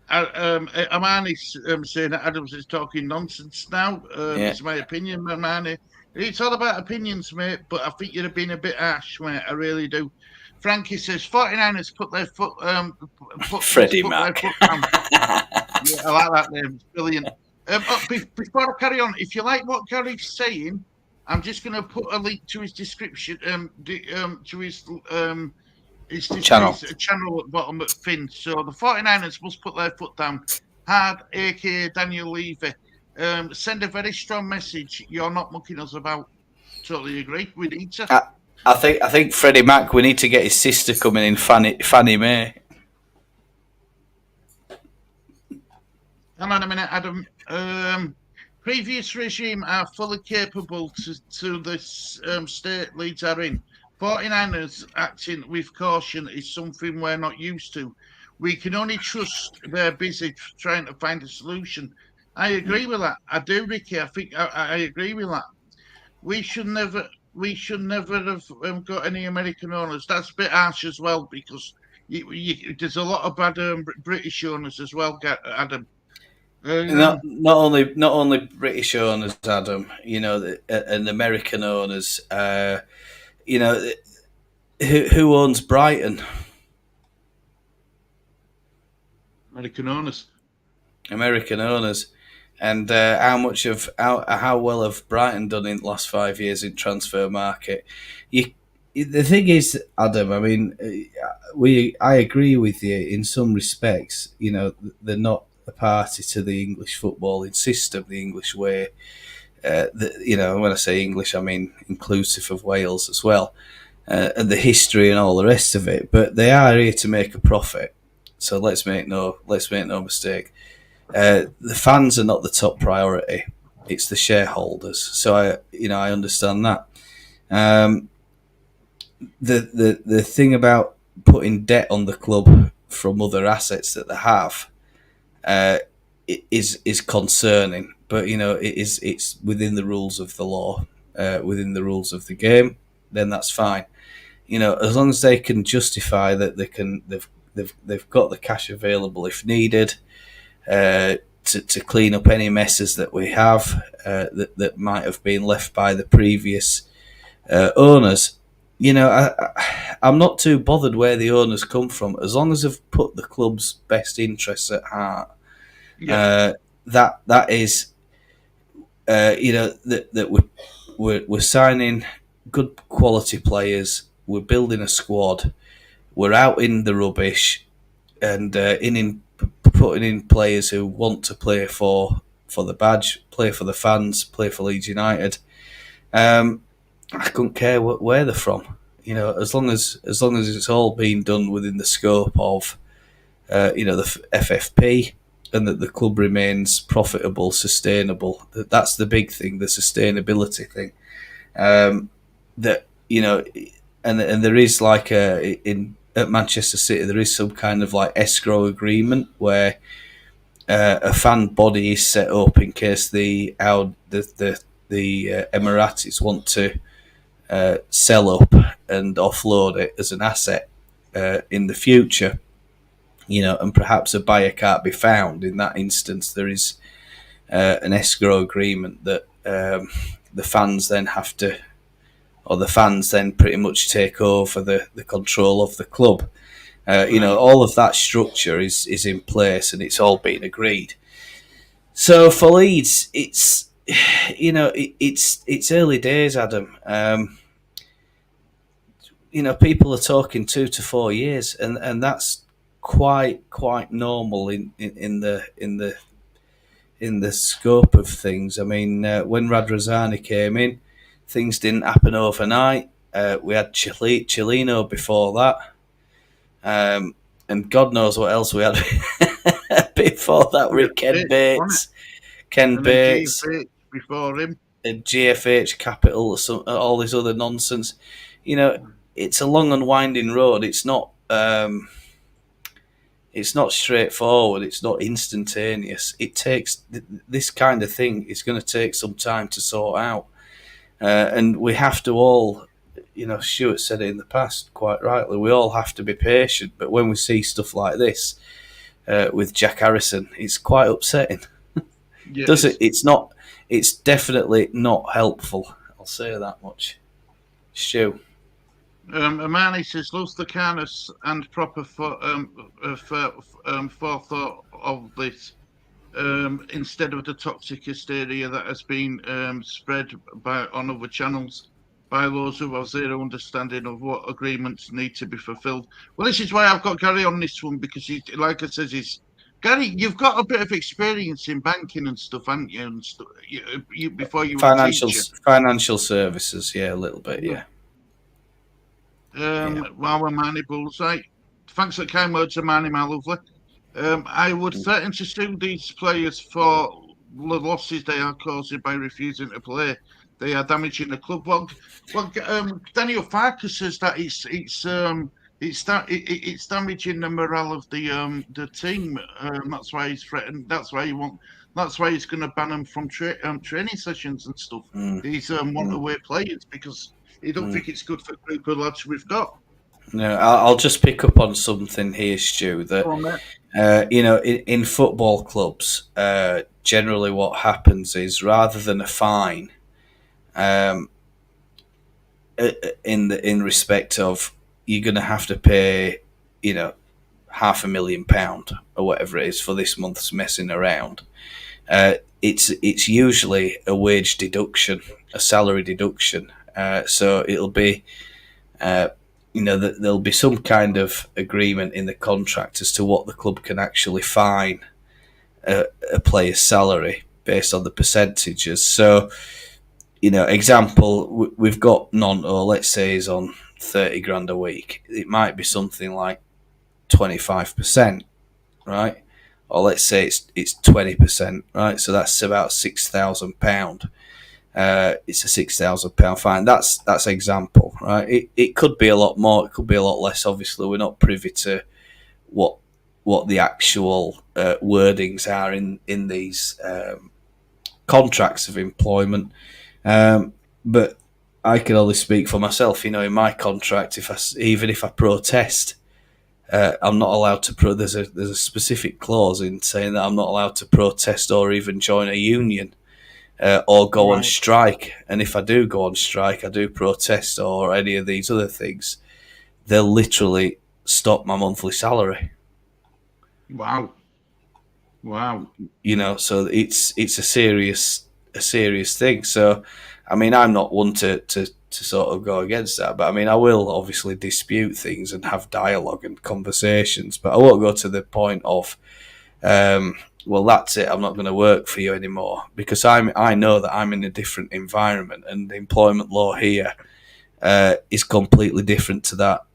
Armani's saying that Adams is talking nonsense now. yeah. It's my opinion, Armani. It's all about opinions, mate, but I think you'd have been a bit harsh, mate. I really do. Frankie says 49ers put their foot Freddie put Mac. their foot down. Yeah, I like that name. It's brilliant. Before I carry on, if you like what Gary's saying, I'm just going to put a link to his description, to his Channel. channel at the bottom at Finn. So the 49ers must put their foot down hard, aka Daniel Levy. Send a very strong message. You're not mucking us about. Totally agree. We need to. I think Freddie Mac. We need to get his sister coming in, Fannie Mae. Hang on a minute, Adam. Previous regime are fully capable to this state leads are in. 49ers acting with caution is something we're not used to. We can only trust they're busy trying to find a solution. I agree with that. I do, Ricky. I think I agree with that. We should never have got any American owners. That's a bit harsh as well because there's a lot of bad British owners as well, Adam. Not only British owners, Adam. You know, and American owners. You know, who owns Brighton? American owners. American owners. And how well have Brighton done in the last 5 years in transfer market? The thing is, Adam, I mean, I agree with you in some respects. You know, they're not a party to the English footballing system, the English way. You know, when I say English, I mean inclusive of Wales as well, and the history and all the rest of it. But they are here to make a profit. So let's make no mistake. The fans are not the top priority; it's the shareholders. So I understand that. The thing about putting debt on the club from other assets that they have is concerning. But you know, it's within the rules of the law, within the rules of the game. Then that's fine. You know, as long as they can justify that they've got the cash available if needed. To clean up any messes that we have that might have been left by the previous owners. You know, I'm not too bothered where the owners come from, as long as they've put the club's best interests at heart. Yeah. That is, you know, that we're signing good quality players. We're building a squad. We're out in the rubbish, and putting in players who want to play for the badge, play for the fans, play for Leeds United. I couldn't care where they're from, you know, as long as it's all being done within the scope of, you know, the FFP, and that the club remains profitable, sustainable. That's the big thing, the sustainability thing. That, you know, and there is like at Manchester City, there is some kind of like escrow agreement where a fan body is set up in case the Emiratis want to sell up and offload it as an asset in the future, you know, and perhaps a buyer can't be found. In that instance, there is an escrow agreement that the fans then have to, or the fans then pretty much take over the control of the club. You know, all of that structure is in place and it's all been agreed. So for Leeds, it's, you know, it's early days, Adam. people are talking 2 to 4 years, and that's quite normal in the scope of things. I mean, when Radrazani came in, things didn't happen overnight. We had Chilino before that, and God knows what else we had before that. With Ken Bates, and then GFH before him, and GFH Capital, all this other nonsense. It's a long and winding road. It's not. It's not straightforward. It's not instantaneous. It takes this kind of thing. It's going to take some time to sort out, and we have to all. Stuart said it in the past quite rightly. We all have to be patient. But when we see stuff like this with Jack Harrison, it's quite upsetting. Yeah, Does it? It's not. It's definitely not helpful. I'll say that much. Stu. Amani says, loves the kindness and proper forethought of this, instead of the toxic hysteria that has been spread on other channels by those who have zero understanding of what agreements need to be fulfilled. Well, this is why I've got Gary on this one, because he, like I said, Gary, you've got a bit of experience in banking and stuff, haven't you? And stuff, before you were a teacher. Financial services, yeah, a little bit, yeah. Wow, Amani Bullseye. Thanks for the kind words, Amani, my lovely. I would threaten to sue these players for the losses they are causing by refusing to play. They are damaging the club. Well, Daniel Farke says that it's damaging the morale of the team. That's why he's threatened. That's why he's going to ban them from training sessions and stuff. These want-away players, because he don't think it's good for the group of lads we've got. No, I'll just pick up on something here, Stu. That in football clubs, generally what happens is, rather than a fine, in respect of you're going to have to pay, £500,000 or whatever it is for this month's messing around. It's usually a wage deduction, a salary deduction. So it'll be, there'll be some kind of agreement in the contract as to what the club can actually fine a player's salary based on the percentages. So, example, we've got Nonto, let's say he's on 30 grand a week. It might be something like 25%, right? Or let's say it's 20%, right? So that's about £6,000. It's a £6,000 fine. That's example, right? It could be a lot more. It could be a lot less. Obviously, we're not privy to what the actual wordings are in these contracts of employment. But I can only speak for myself. In my contract, even if I protest, I'm not allowed to. There's a specific clause in saying that I'm not allowed to protest or even join a union. Or go on strike. And if I do go on strike, I do protest or any of these other things, they'll literally stop my monthly salary. Wow. So it's a serious thing. So, I mean, I'm not one to sort of go against that, but I mean, I will obviously dispute things and have dialogue and conversations, but I won't go to the point of, well, that's it, I'm not going to work for you anymore, because I know that I'm in a different environment, and the employment law here is completely different to that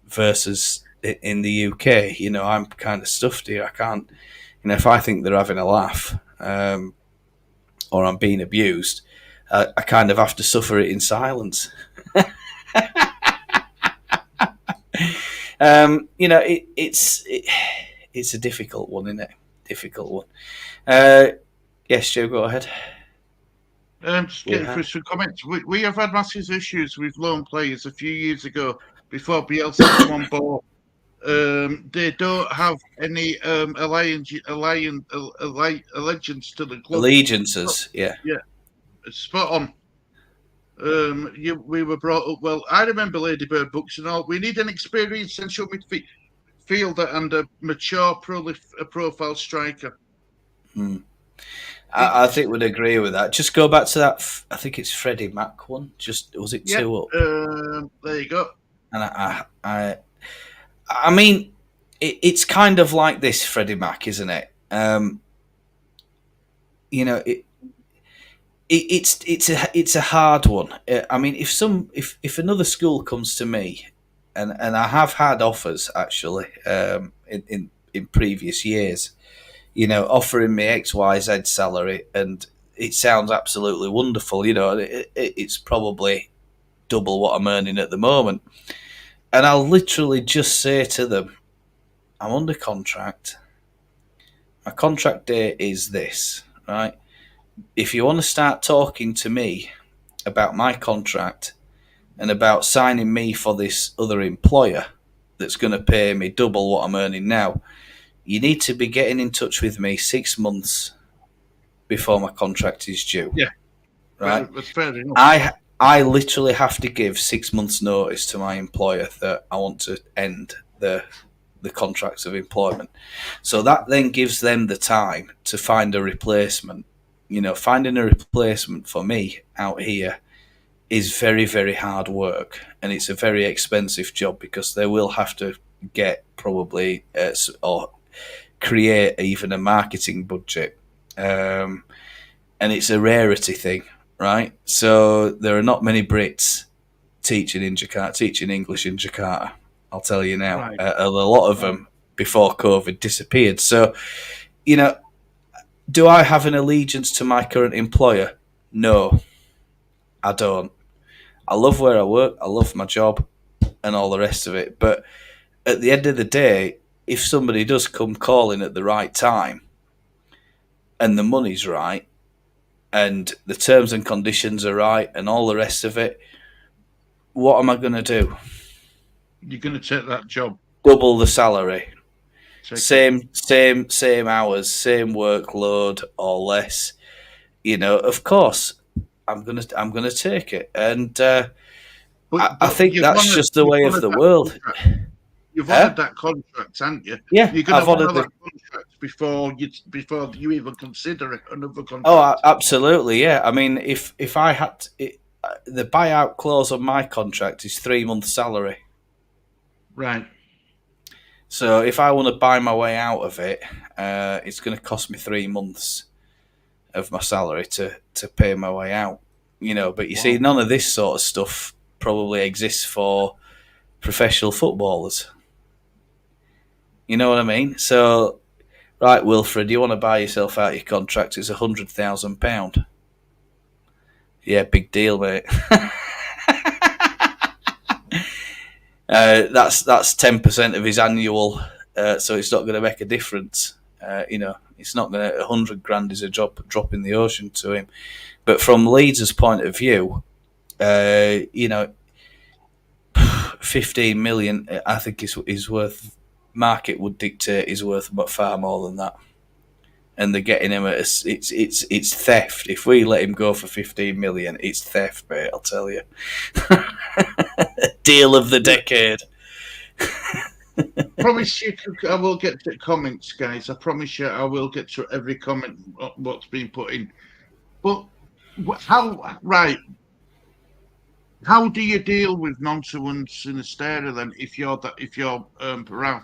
versus in the UK. I'm kind of stuffed here. I can't, if I think they're having a laugh or I'm being abused, I kind of have to suffer it in silence. It's a difficult one, isn't it? Difficult one. Yes, Joe, go ahead. Just getting through some comments. We have had massive issues with loan players a few years ago before Bielsa came on board. They don't have any allegiance to the club. Allegiances, yeah. Yeah, spot on. We were brought up well. I remember Ladybird books and all. We need an experienced central midfielder and a mature profile striker. I think we'd agree with that. Just go back to that. I think it's Freddie Mac one. Just was it 2 up? There you go. And I mean, it's kind of like this Freddie Mac, isn't it? It's a hard one. I mean, if another school comes to me, and I have had offers actually in previous years, offering me XYZ salary, and it sounds absolutely wonderful. It's probably double what I'm earning at the moment, and I'll literally just say to them, I'm under contract. My contract date is this, right? If you want to start talking to me about my contract and about signing me for this other employer that's going to pay me double what I'm earning now, you need to be getting in touch with me 6 months before my contract is due. Yeah. Right? That's fair enough. I literally have to give 6 months' notice to my employer that I want to end the contracts of employment. So that then gives them the time to find a replacement. Finding a replacement for me out here is very, very hard work, and it's a very expensive job because they will have to get probably or create even a marketing budget, and it's a rarity thing, right? So there are not many Brits teaching English in Jakarta. I'll tell you now, Right. A lot of them before COVID disappeared. So, do I have an allegiance to my current employer? No, I don't. I love where I work. I love my job and all the rest of it. But at the end of the day, if somebody does come calling at the right time and the money's right and the terms and conditions are right and all the rest of it, what am I going to do? You're going to take that job. Double the salary. Take Same hours, same workload or less. Of course, I'm gonna take it, and I think that's just the way of the world. You've honoured that contract, haven't you? Yeah, you're going I've to honour honoured that contract before you even consider another contract. Oh, absolutely, yeah. I mean, if I had the buyout clause on my contract is 3 months' salary. Right. So if I want to buy my way out of it, it's going to cost me 3 months of my salary to pay my way out. But you see, none of this sort of stuff probably exists for professional footballers. You know what I mean? So, right, Wilfred, you want to buy yourself out of your contract? It's £100,000. Yeah, big deal, mate. That's 10% of his annual, so it's not going to make a difference. It's not going to. 100 grand is a drop in the ocean to him. But from Leeds' point of view, 15 million, I think is worth. Market would dictate is worth far more than that. And they're getting him at it's theft. If we let him go for 15 million, it's theft, mate. I'll tell you. Deal of the decade. Promise you, I will get to comments, guys. I promise you, I will get to every comment what's been put in. But how do you deal with non-sewants in the stare then? If you're Murati,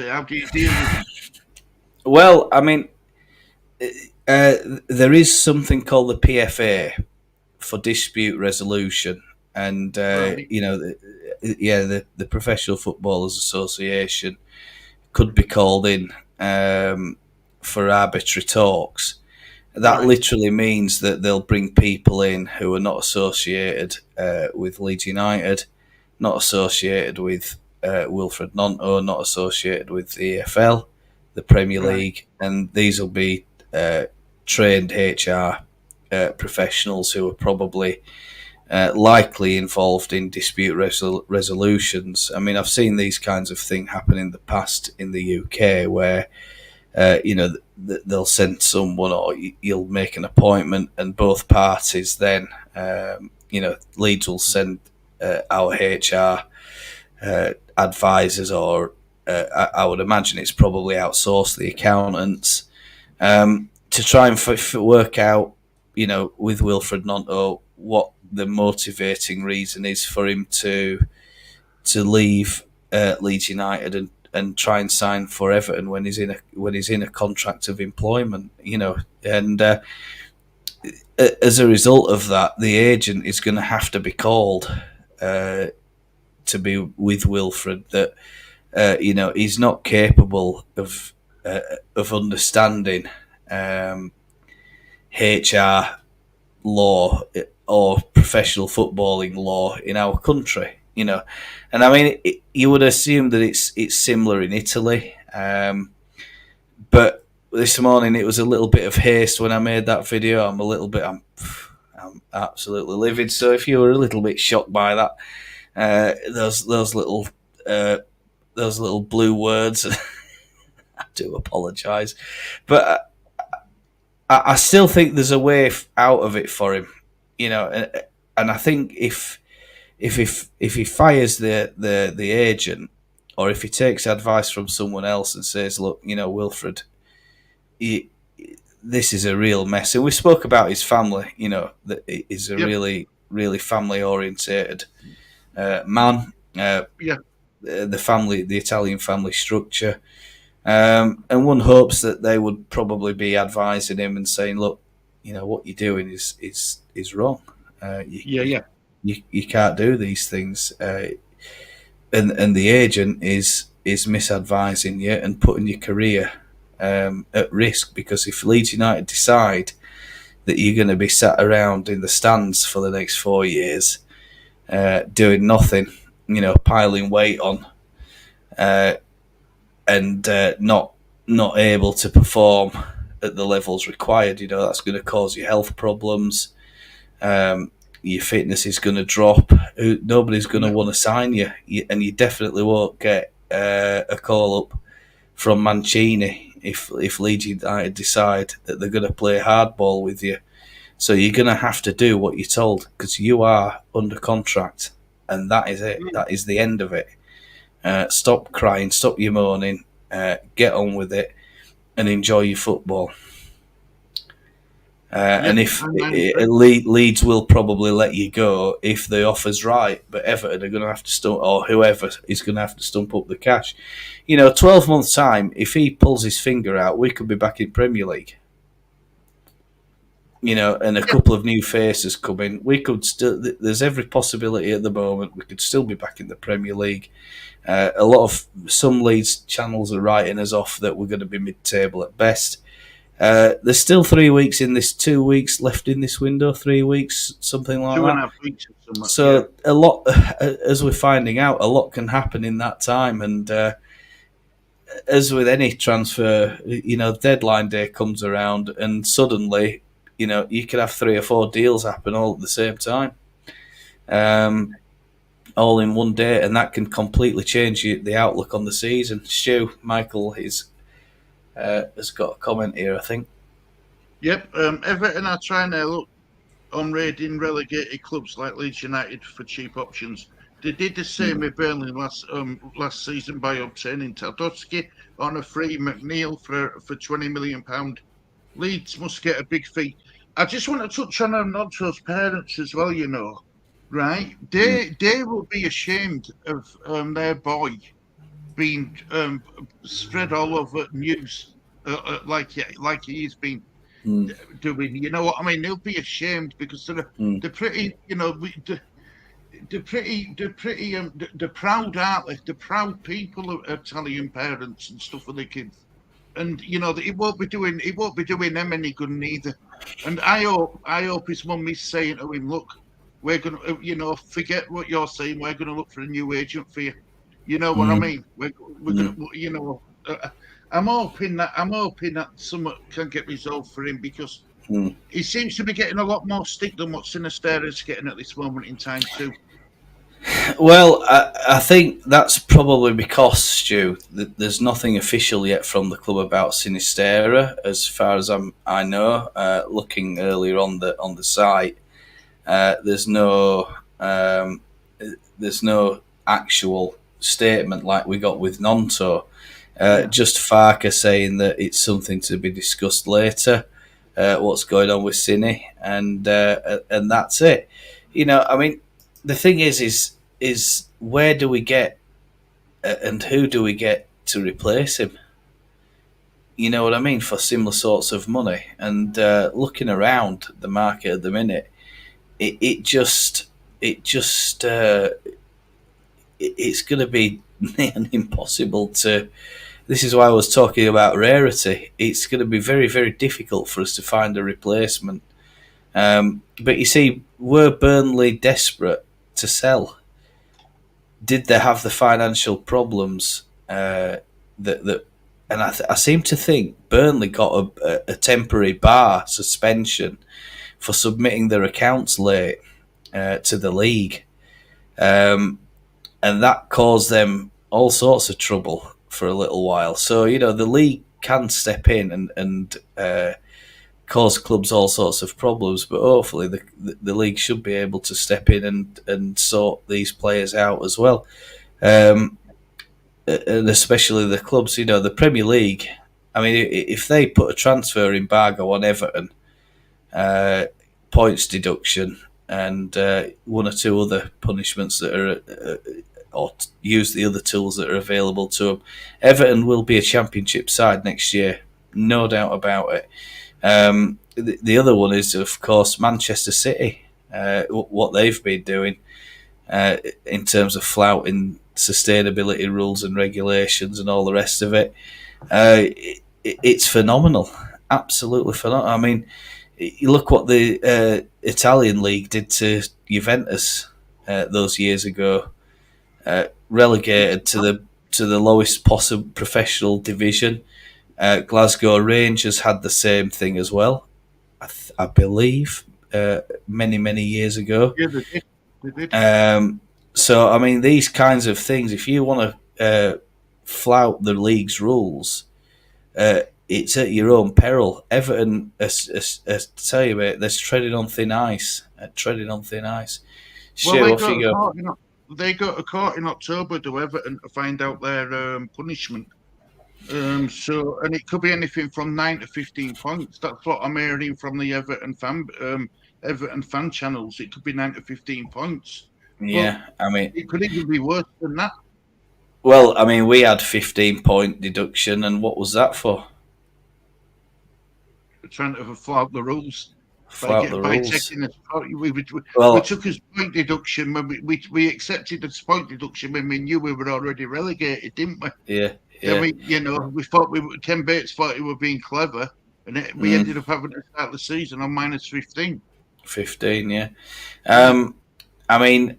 how do you deal with them? Well, I mean, there is something called the PFA for dispute resolution, and Right. the Professional Footballers Association could be called in for arbitrary talks. That Right. literally means that they'll bring people in who are not associated with Leeds United, not associated with Wilfred Nonto, not associated with the EFL, the Premier Right. League, and these will be trained HR professionals who are probably likely involved in dispute resolutions. I mean, I've seen these kinds of things happen in the past in the UK where, they'll send someone or you'll make an appointment and both parties then, Leeds will send our HR advisors or I would imagine it's probably outsourced the accountants to try and work out, with Wilfred Gnonto, what the motivating reason is for him to leave Leeds United and try and sign for Everton when he's in a contract of employment, and as a result of that, the agent is going to have to be called to be with Wilfred. That he's not capable of understanding HR law or professional footballing law in our country, and I mean, you would assume that it's similar in Italy, but this morning it was a little bit of haste when I made that video. I'm absolutely livid. So if you were a little bit shocked by that, those little blue words, I do apologise, but I still think there's a way out of it for him, and I think if he fires the agent, or if he takes advice from someone else and says, look, Wilfred, this is a real mess. And we spoke about his family, that he's a really, really family orientated man. The Italian family structure. And one hopes that they would probably be advising him and saying, look, what you're doing is wrong. You can't do these things. And the agent is misadvising you and putting your career at risk, because if Leeds United decide that you're going to be sat around in the stands for the next 4 years, doing nothing, piling weight on, and not able to perform at the levels required, that's going to cause you health problems. Your fitness is going to drop. Nobody's going to want to sign you, and you definitely won't get a call up from Mancini if Leeds United decide that they're going to play hardball with you. So you're going to have to do what you're told, because you are under contract, and that is it. That is the end of it. Stop crying, stop your moaning, get on with it, and enjoy your football. And if Leeds will probably let you go if the offer's right, but Everton are going to have to stump, or whoever is going to have to stump up the cash. 12 months' time, if he pulls his finger out, we could be back in Premier League. And a couple of new faces come in. We could still. There's every possibility at the moment we could still be back in the Premier League. Some Leeds channels are writing us off that we're going to be mid-table at best. There's still 3 weeks in this, 2 weeks left in this window, 3 weeks, something like that. 2.5 weeks or something. So a lot, as we're finding out, a lot can happen in that time. And as with any transfer, deadline day comes around, and suddenly, you could have 3 or 4 deals happen all at the same time, all in one day, and that can completely change the outlook on the season. Stu, Michael has got a comment here, I think. Yep, Everton are trying their luck on raiding relegated clubs like Leeds United for cheap options. They did the same with Burnley last season by obtaining Tadowski on a free, McNeil for £20 million. Leeds must get a big fee. I just want to touch on Gnonto's parents as well, right? They will be ashamed of their boy being spread all over news like he's been doing. You know what I mean? They'll be ashamed because they're pretty, they're proud, aren't they? They're proud people, of Italian parents and stuff for their kids. And it won't be doing them any good neither. And I hope his mum is saying to him, look, we're gonna, forget what you're saying. We're gonna look for a new agent for you. You know what I mean? We're gonna, I'm hoping that something can get resolved for him, because he seems to be getting a lot more stick than what Sinisterra's getting at this moment in time too. Well, I think that's probably because, Stu, there's nothing official yet from the club about Sinisterra, as far as I know. Looking earlier on the site, there's no actual statement like we got with Gnonto. Just Farke saying that it's something to be discussed later. what's going on with Cine, and that's it. I mean, the thing is where do we get and who do we get to replace him? You know what I mean, for similar sorts of money. And looking around the market at the minute, it's going to be near impossible to. This is why I was talking about rarity. It's going to be very, very difficult for us to find a replacement. But you see, were Burnley desperate to sell? Did they have the financial problems that and I seem to think Burnley got a temporary bar suspension for submitting their accounts late to the league, and that caused them all sorts of trouble for a little while. So the league can step in and cause clubs all sorts of problems, but hopefully the league should be able to step in and sort these players out as well. And especially the clubs, the Premier League. I mean, if they put a transfer embargo on Everton, points deduction, and one or two other punishments that are, or use the other tools that are available to them, Everton will be a Championship side next year, no doubt about it. The other one is, of course, Manchester City, what they've been doing in terms of flouting sustainability rules and regulations and all the rest of it. It's phenomenal, absolutely phenomenal. I mean, you look what the Italian league did to Juventus those years ago, relegated to the lowest possible professional division. Glasgow Rangers had the same thing as well, I believe, many years ago. Yeah, they did. So, I mean, these kinds of things, if you want to flout the league's rules, it's at your own peril. Everton, I tell you, mate, they're treading on thin ice. Stu, off you go. They got a court in October to Everton to find out their punishment. And it could be anything from 9 to 15 points. That's what I'm hearing from the Everton fan channels. It could be 9 to 15 points. Yeah, I mean, it could even be worse than that. Well, I mean, we had 15-point deduction, and what was that for? Trying to flout the rules. By taking we took as point deduction when we accepted as point deduction when we knew we were already relegated, didn't we? Yeah. I mean, we thought Ken Bates thought he were being clever, and we ended up having to start the season on minus 15. 15, yeah. I mean,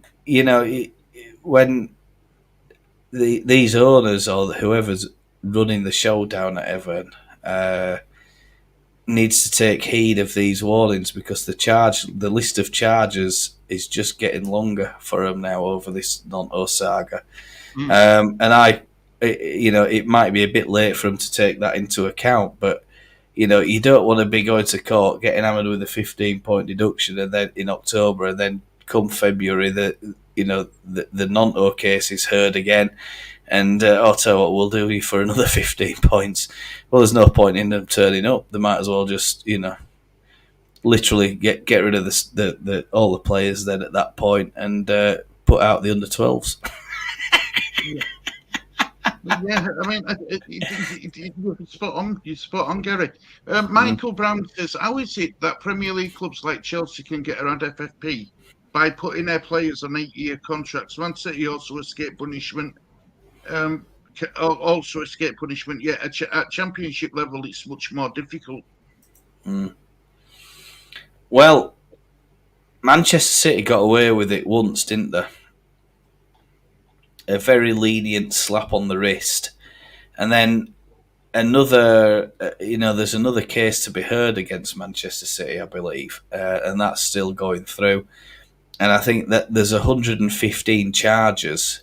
when these owners or whoever's running the show down at Everton needs to take heed of these warnings, because the list of charges is just getting longer for them now over this Nanto saga. And it might be a bit late for them to take that into account, but you don't want to be going to court getting hammered with a 15-point deduction, and then in October, and then come February, the Nanto case is heard again, and I'll tell you what, we'll do you for another 15 points. Well, there's no point in them turning up. They might as well just, literally get rid of all the players then at that point, and put out the under 12s. Yeah, I mean, you're spot on, Gary. Michael Brown says, how is it that Premier League clubs like Chelsea can get around FFP by putting their players on 8-year contracts? Man City also escape punishment. Yet at Championship level, it's much more difficult. Well, Manchester City got away with it once, didn't they? A very lenient slap on the wrist, and then another. There's another case to be heard against Manchester City, I believe, and that's still going through. And I think that there's 115 charges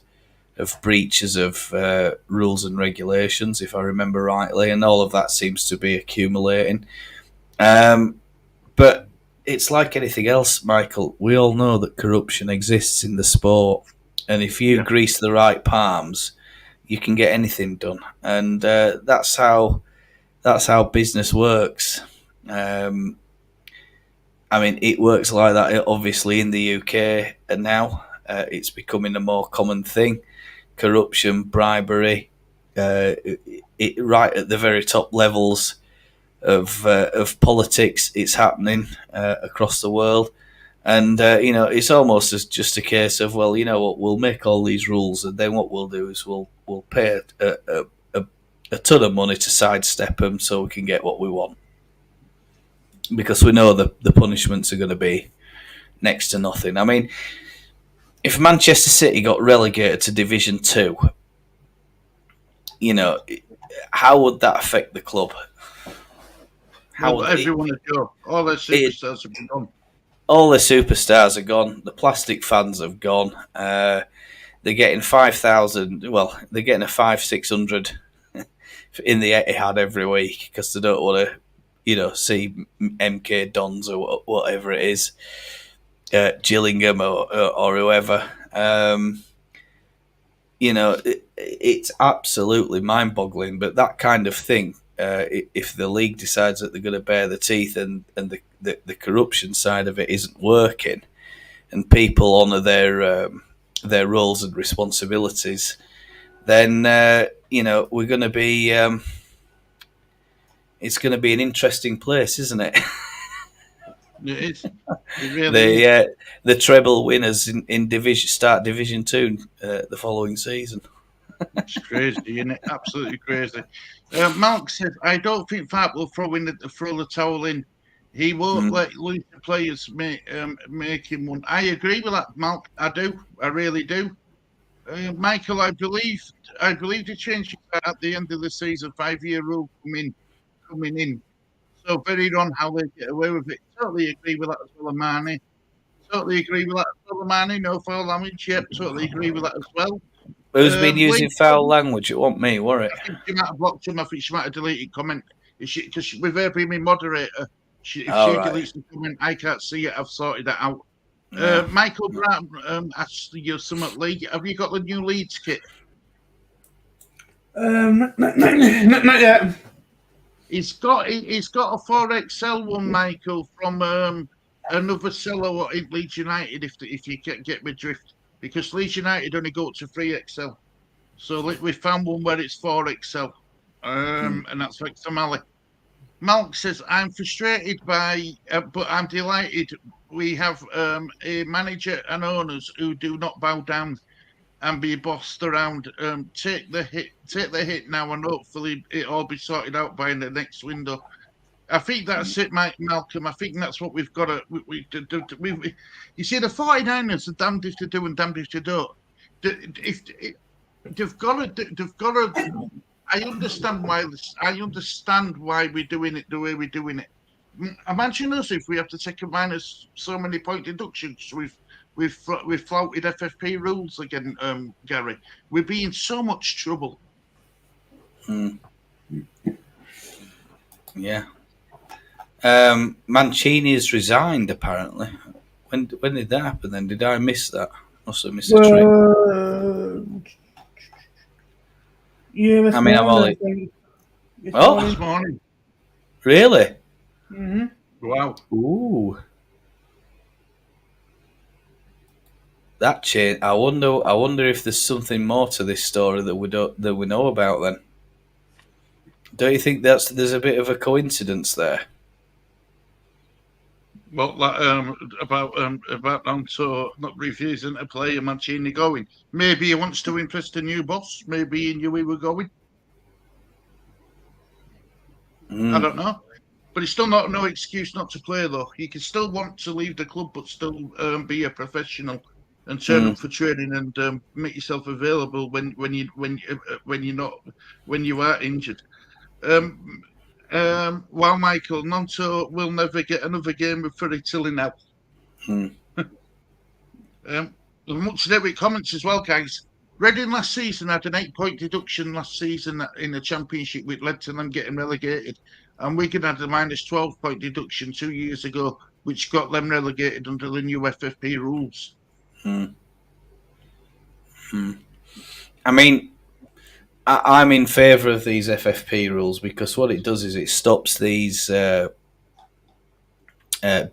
of breaches of rules and regulations, if I remember rightly, and all of that seems to be accumulating. But it's like anything else, Michael. We all know that corruption exists in the sport. And if you grease the right palms, you can get anything done, and that's how business works. I mean, it works like that, obviously, in the UK now. It's becoming a more common thing. Corruption, bribery, right at the very top levels of politics, it's happening across the world. And, it's almost just a case of, well, you know what, we'll make all these rules, and then what we'll do is we'll pay a ton of money to sidestep them so we can get what we want. Because we know the punishments are going to be next to nothing. I mean, if Manchester City got relegated to Division 2, how would that affect the club? Everyone would go. All their superstars have been gone. All the superstars are gone. The plastic fans have gone. They're getting 5,000. Well, they're getting a 500-600 in the Etihad every week because they don't want to, see MK Dons or whatever it is, Gillingham or whoever. It's absolutely mind-boggling. But that kind of thing, if the league decides that they're going to bare the teeth and the corruption side of it isn't working, and people honour their roles and responsibilities, then we're going to be. It's going to be an interesting place, isn't it? It is. It really is. The treble winners in Division 2 the following season. It's crazy, isn't it? Absolutely crazy. Malk says, I don't think Farke will throw the towel in. He won't let loose the players make him one. I agree with that, Malk. I do. I really do. Michael, I believe they changed at the end of the season, 5-year rule coming in. So very wrong how they get away with it. Totally agree with that as well, Armani. Totally agree with that as well, Armani. No foul language. Yep, totally agree with that as well. Who's been using foul language? It wasn't me, were it? I think she might have blocked him. I think she might have deleted comment. Because with her being my moderator, if she deletes the comment, I can't see it. I've sorted that out. No. Michael Brown asked you something, Lee. Have you got the new Leeds kit? Not yet. He's got a 4XL one, Michael, from another seller in Leeds United. If you get my drift, because Leeds United only go up to 3XL, so we found one where it's 4XL, and that's like Somali. Malk says, I'm frustrated but I'm delighted we have a manager and owners who do not bow down and be bossed around. Take the hit now, and hopefully it'll all be sorted out by the next window. I think that's it, Malcolm. I think that's what we've got to. You see, the 49ers are damned if they do and damned if they don't. They've got to. I understand why we're doing it the way we're doing it. Imagine us if we have to take a minus so many point deductions. We've flouted FFP rules again, Gary. We'd be in so much trouble. Yeah. Mancini has resigned, apparently. When did that happen then? Did I miss that? Must have missed a trick. Yeah, I mean, I'm only... This morning. Really? Mm-hmm. Wow. Ooh. That change. I wonder if there's something more to this story that we know about. Then, don't you think there's a bit of a coincidence there? Well, about Anto not refusing to play and Mancini going. Maybe he wants to impress the new boss. Maybe he knew he were going. I don't know. But it's still no excuse not to play, though. You can still want to leave the club, but still be a professional and turn up for training and make yourself available when you are injured. While Michael Nonto will never get another game with Furry Tilly now. Much Derek comments as well, guys. Reading last season had an 8-point deduction last season in the Championship, which led to them getting relegated. And Wigan had a minus 12-point deduction 2 years ago, which got them relegated under the new FFP rules. I mean, I'm in favour of these FFP rules because what it does is it stops these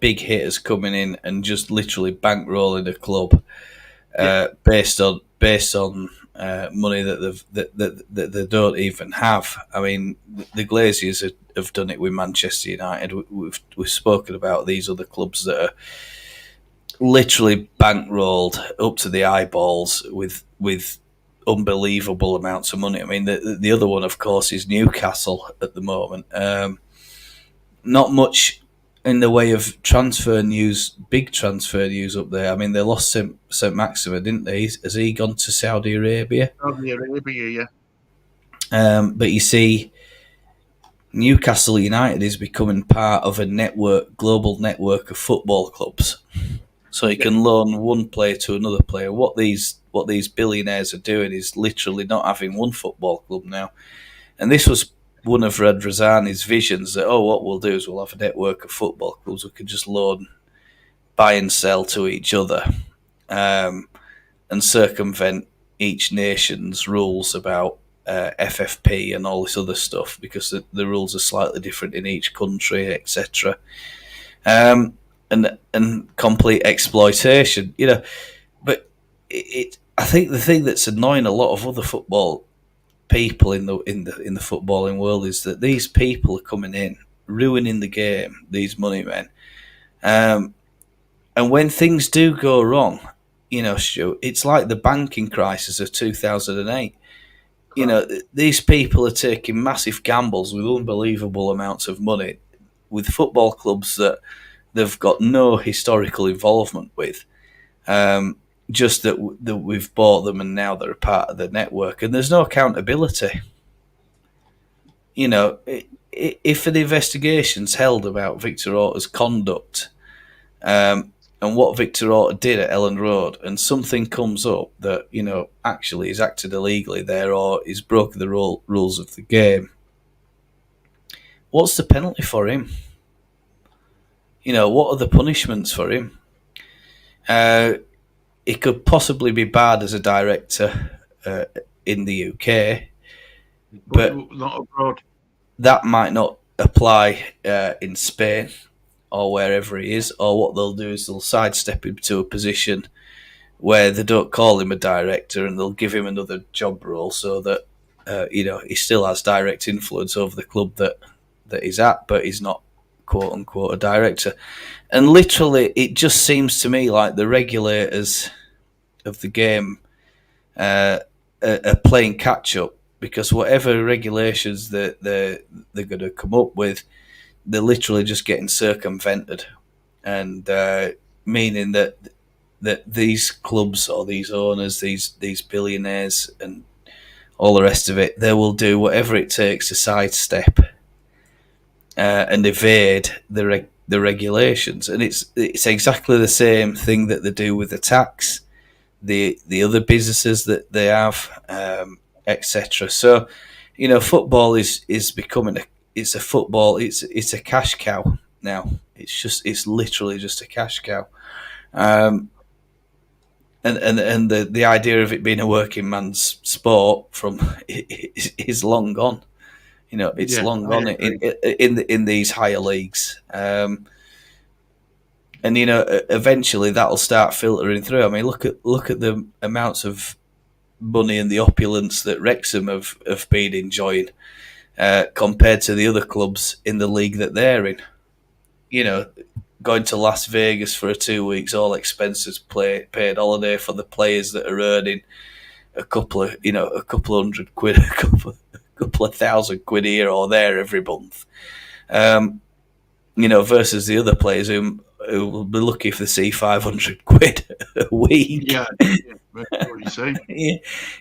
big hitters coming in and just literally bankrolling a club based on money that they don't even have. I mean, the Glaziers have done it with Manchester United. We've spoken about these other clubs that are literally bankrolled up to the eyeballs with unbelievable amounts of money. I mean, the other one, of course, is Newcastle at the moment. Not much in the way of transfer news, big transfer news up there. I mean, they lost St. Maximin, didn't they? Has he gone to Saudi Arabia? Saudi Arabia, yeah. But you see, Newcastle United is becoming part of a global network of football clubs. So you can loan one player to another player. What these billionaires are doing is literally not having one football club now. And this was one of Radrazani's visions that, what we'll do is we'll have a network of football clubs. We can just loan, buy and sell to each other, and circumvent each nation's rules about FFP and all this other stuff, because the rules are slightly different in each country, etc. And complete exploitation, But I think the thing that's annoying a lot of other football people in the footballing world is that these people are coming in, ruining the game. These money men, and when things do go wrong, Stu, it's like the banking crisis of 2008. These people are taking massive gambles with unbelievable amounts of money with football clubs that they've got no historical involvement with. Just that we've bought them and now they're a part of the network, and there's no accountability. If an investigation's held about Victor Orta's conduct and what Victor Orta did at Ellen Road, and something comes up that, actually he's acted illegally there or he's broken the rules of the game, what's the penalty for him? What are the punishments for him? He could possibly be barred as a director in the UK, but not abroad. That might not apply in Spain or wherever he is. Or what they'll do is they'll sidestep him to a position where they don't call him a director, and they'll give him another job role so that he still has direct influence over the club that he's at, but he's not quote unquote a director. And literally, it just seems to me like the regulators of the game are playing catch up, because whatever regulations that they're going to come up with, they're literally just getting circumvented, and meaning that these clubs or these owners, these billionaires and all the rest of it, they will do whatever it takes to sidestep and evade the regulations. And it's exactly the same thing that they do with the tax, the other businesses that they have, etc. So, football is becoming it's a cash cow now. It's literally just a cash cow. And the idea of it being a working man's sport is long gone. It's long gone in these higher leagues. And eventually that'll start filtering through. I mean, look at the amounts of money and the opulence that Wrexham have been enjoying compared to the other clubs in the league that they're in. Going to Las Vegas for a 2 weeks, all expenses paid holiday for the players that are earning a couple of hundred quid, a couple of £1,000 here or there every month. Versus the other players who will be lucky if they see 500 quid a week. Yeah, that's what you say.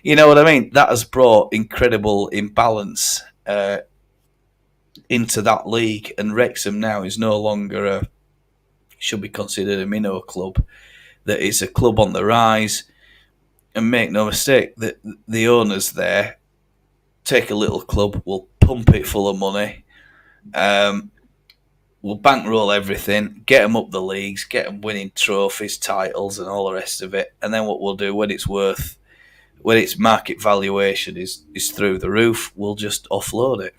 You know what I mean? That has brought incredible imbalance into that league, and Wrexham now is no longer should be considered a minnow club. That is a club on the rise, and make no mistake, that the owners there take a little club, will pump it full of money, will bankroll everything, get them up the leagues, get them winning trophies, titles, and all the rest of it. And then what we'll do when its market valuation is through the roof, we'll just offload it.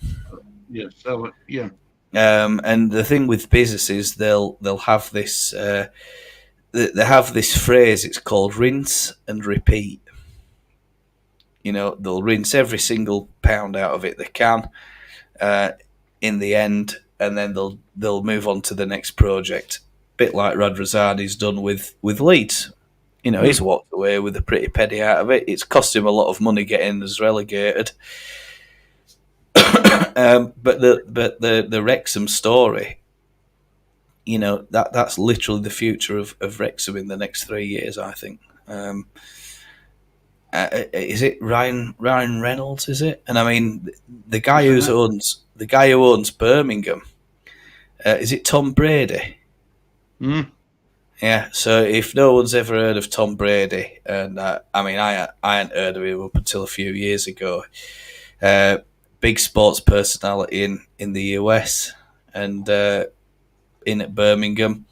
Yeah, sell it. Yeah. And the thing with businesses, they'll have this they have this phrase. It's called rinse and repeat. You know, they'll rinse every single pound out of it they can in the end, and then they'll move on to the next project. Bit like Radrazani's done with Leeds. You know, he's walked away with a pretty penny out of it. It's cost him a lot of money getting us relegated. But the Wrexham story, you know, that's literally the future of Wrexham in the next 3 years, I think. Is it Ryan Reynolds? Is it? And I mean, the guy who owns Birmingham, is it Tom Brady? Yeah. So if no one's ever heard of Tom Brady, and I hadn't heard of him up until a few years ago. Big sports personality in the US and in at Birmingham,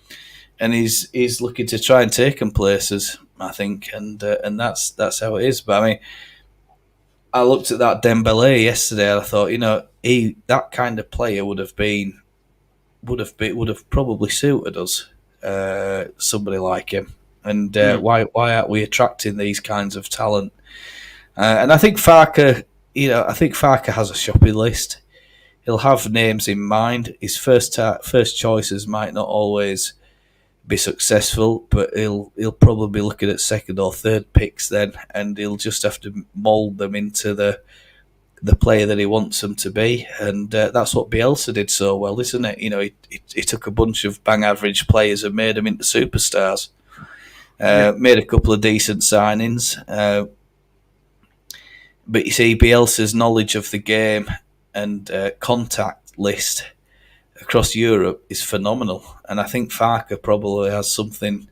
and he's looking to try and take them places, I think, and that's how it is. But I mean, I looked at that Dembele yesterday, and I thought, you know, that kind of player would have probably suited us, somebody like him. And why aren't we attracting these kinds of talent? And I think Farke. You know, I think Farke has a shopping list. He'll have names in mind. His first choices might not always be successful, but he'll probably be looking at second or third picks then, and he'll just have to mould them into the player that he wants them to be. And that's what Bielsa did so well, isn't it? You know, he took a bunch of bang average players and made them into superstars. Made a couple of decent signings. But you see, Bielsa's knowledge of the game and contact list across Europe is phenomenal. And I think Farke probably has something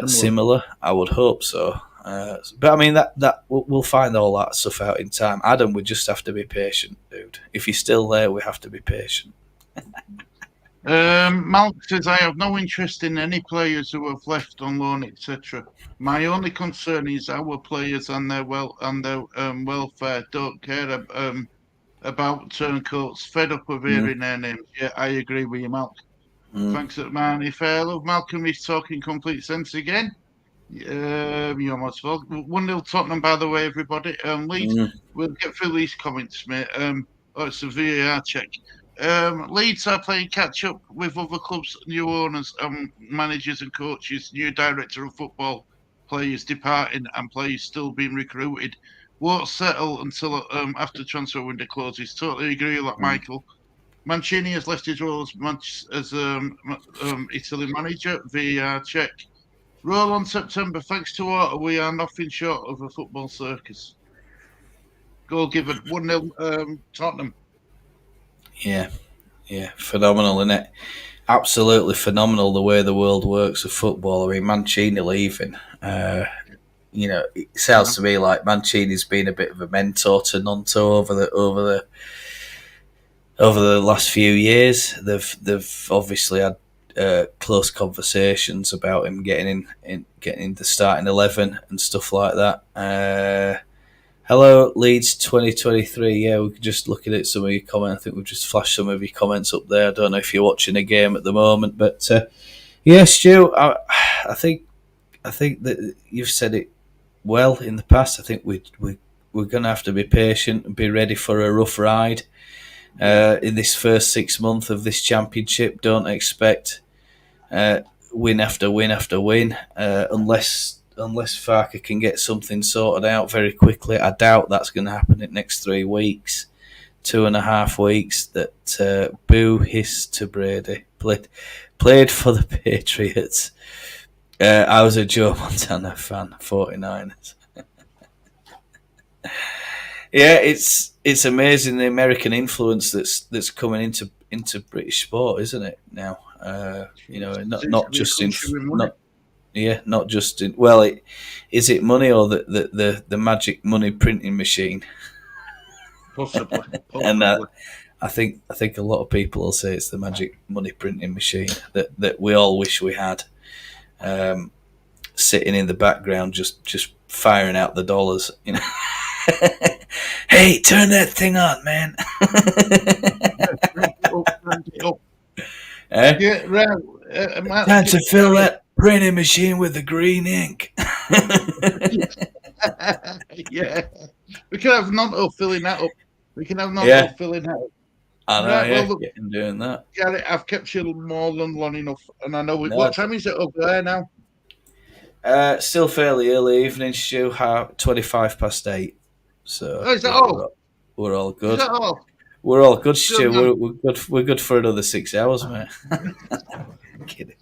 similar. I would hope so. But I mean, that we'll find all that stuff out in time. Adam, we just have to be patient, dude. If you're still there, we have to be patient. Malk says, I have no interest in any players who have left on loan, etc. My only concern is our players and their welfare. Don't care about turncoats. Fed up of hearing their names. Yeah, I agree with you, Malk. Thanks, man. If I love Malcolm, he's talking complete sense again. You're most welcome. 1-0 Tottenham, by the way, everybody. Leeds, we'll get through these comments, mate. It's a VAR check. Leeds are playing catch up with other clubs, new owners, managers and coaches, new director of football, players departing and players still being recruited. Won't settle until after transfer window closes. Totally agree with that, Michael. Mancini has left his role as Italy manager. VAR check. Roll on September. Thanks to Orta, we are nothing short of a football circus. Goal given 1-0 Tottenham. Yeah, phenomenal, isn't it? Absolutely phenomenal the way the world works of football. I mean, Mancini leaving, you know, it sounds to me like Mancini's been a bit of a mentor to Nonto over the last few years. They've obviously had close conversations about him getting in the starting 11 and stuff like that. Hello, Leeds 2023. Yeah, we're just looking at some of your comments. I think we've just flashed some of your comments up there. I don't know if you're watching a game at the moment, but yeah, Stu, I think that you've said it well in the past. I think we're going to have to be patient and be ready for a rough ride in this first 6 months of this championship. Don't expect win after win after win unless Farke can get something sorted out very quickly. I doubt that's going to happen in the next 3 weeks, 2.5 weeks. That boo hiss to Brady played for the Patriots. I was a Joe Montana fan, 49ers. Yeah, it's amazing the American influence that's coming into British sport, isn't it? Now, you know, not just in. Not just in. Well, is it money or the magic money printing machine? Possibly. And I think a lot of people will say it's the magic money printing machine that we all wish we had, sitting in the background, just firing out the dollars. You know, hey, turn that thing on, man. Yeah, right. Time to fill that printing machine with the green ink. Yeah, we can have Nonto filling that up. We can have Nonto Yeah. filling that up. I know, Right. yeah, Well, look, getting doing that. Gary, I've kept you more than long enough, and I know it. No, What time is it over there now? still fairly early evening, Stu. 8:25. So Oh, is that yeah, all? we're all Is good. that all? We're all good, Good Stu. man. We're good. We're good for another 6 hours, mate. Kidding.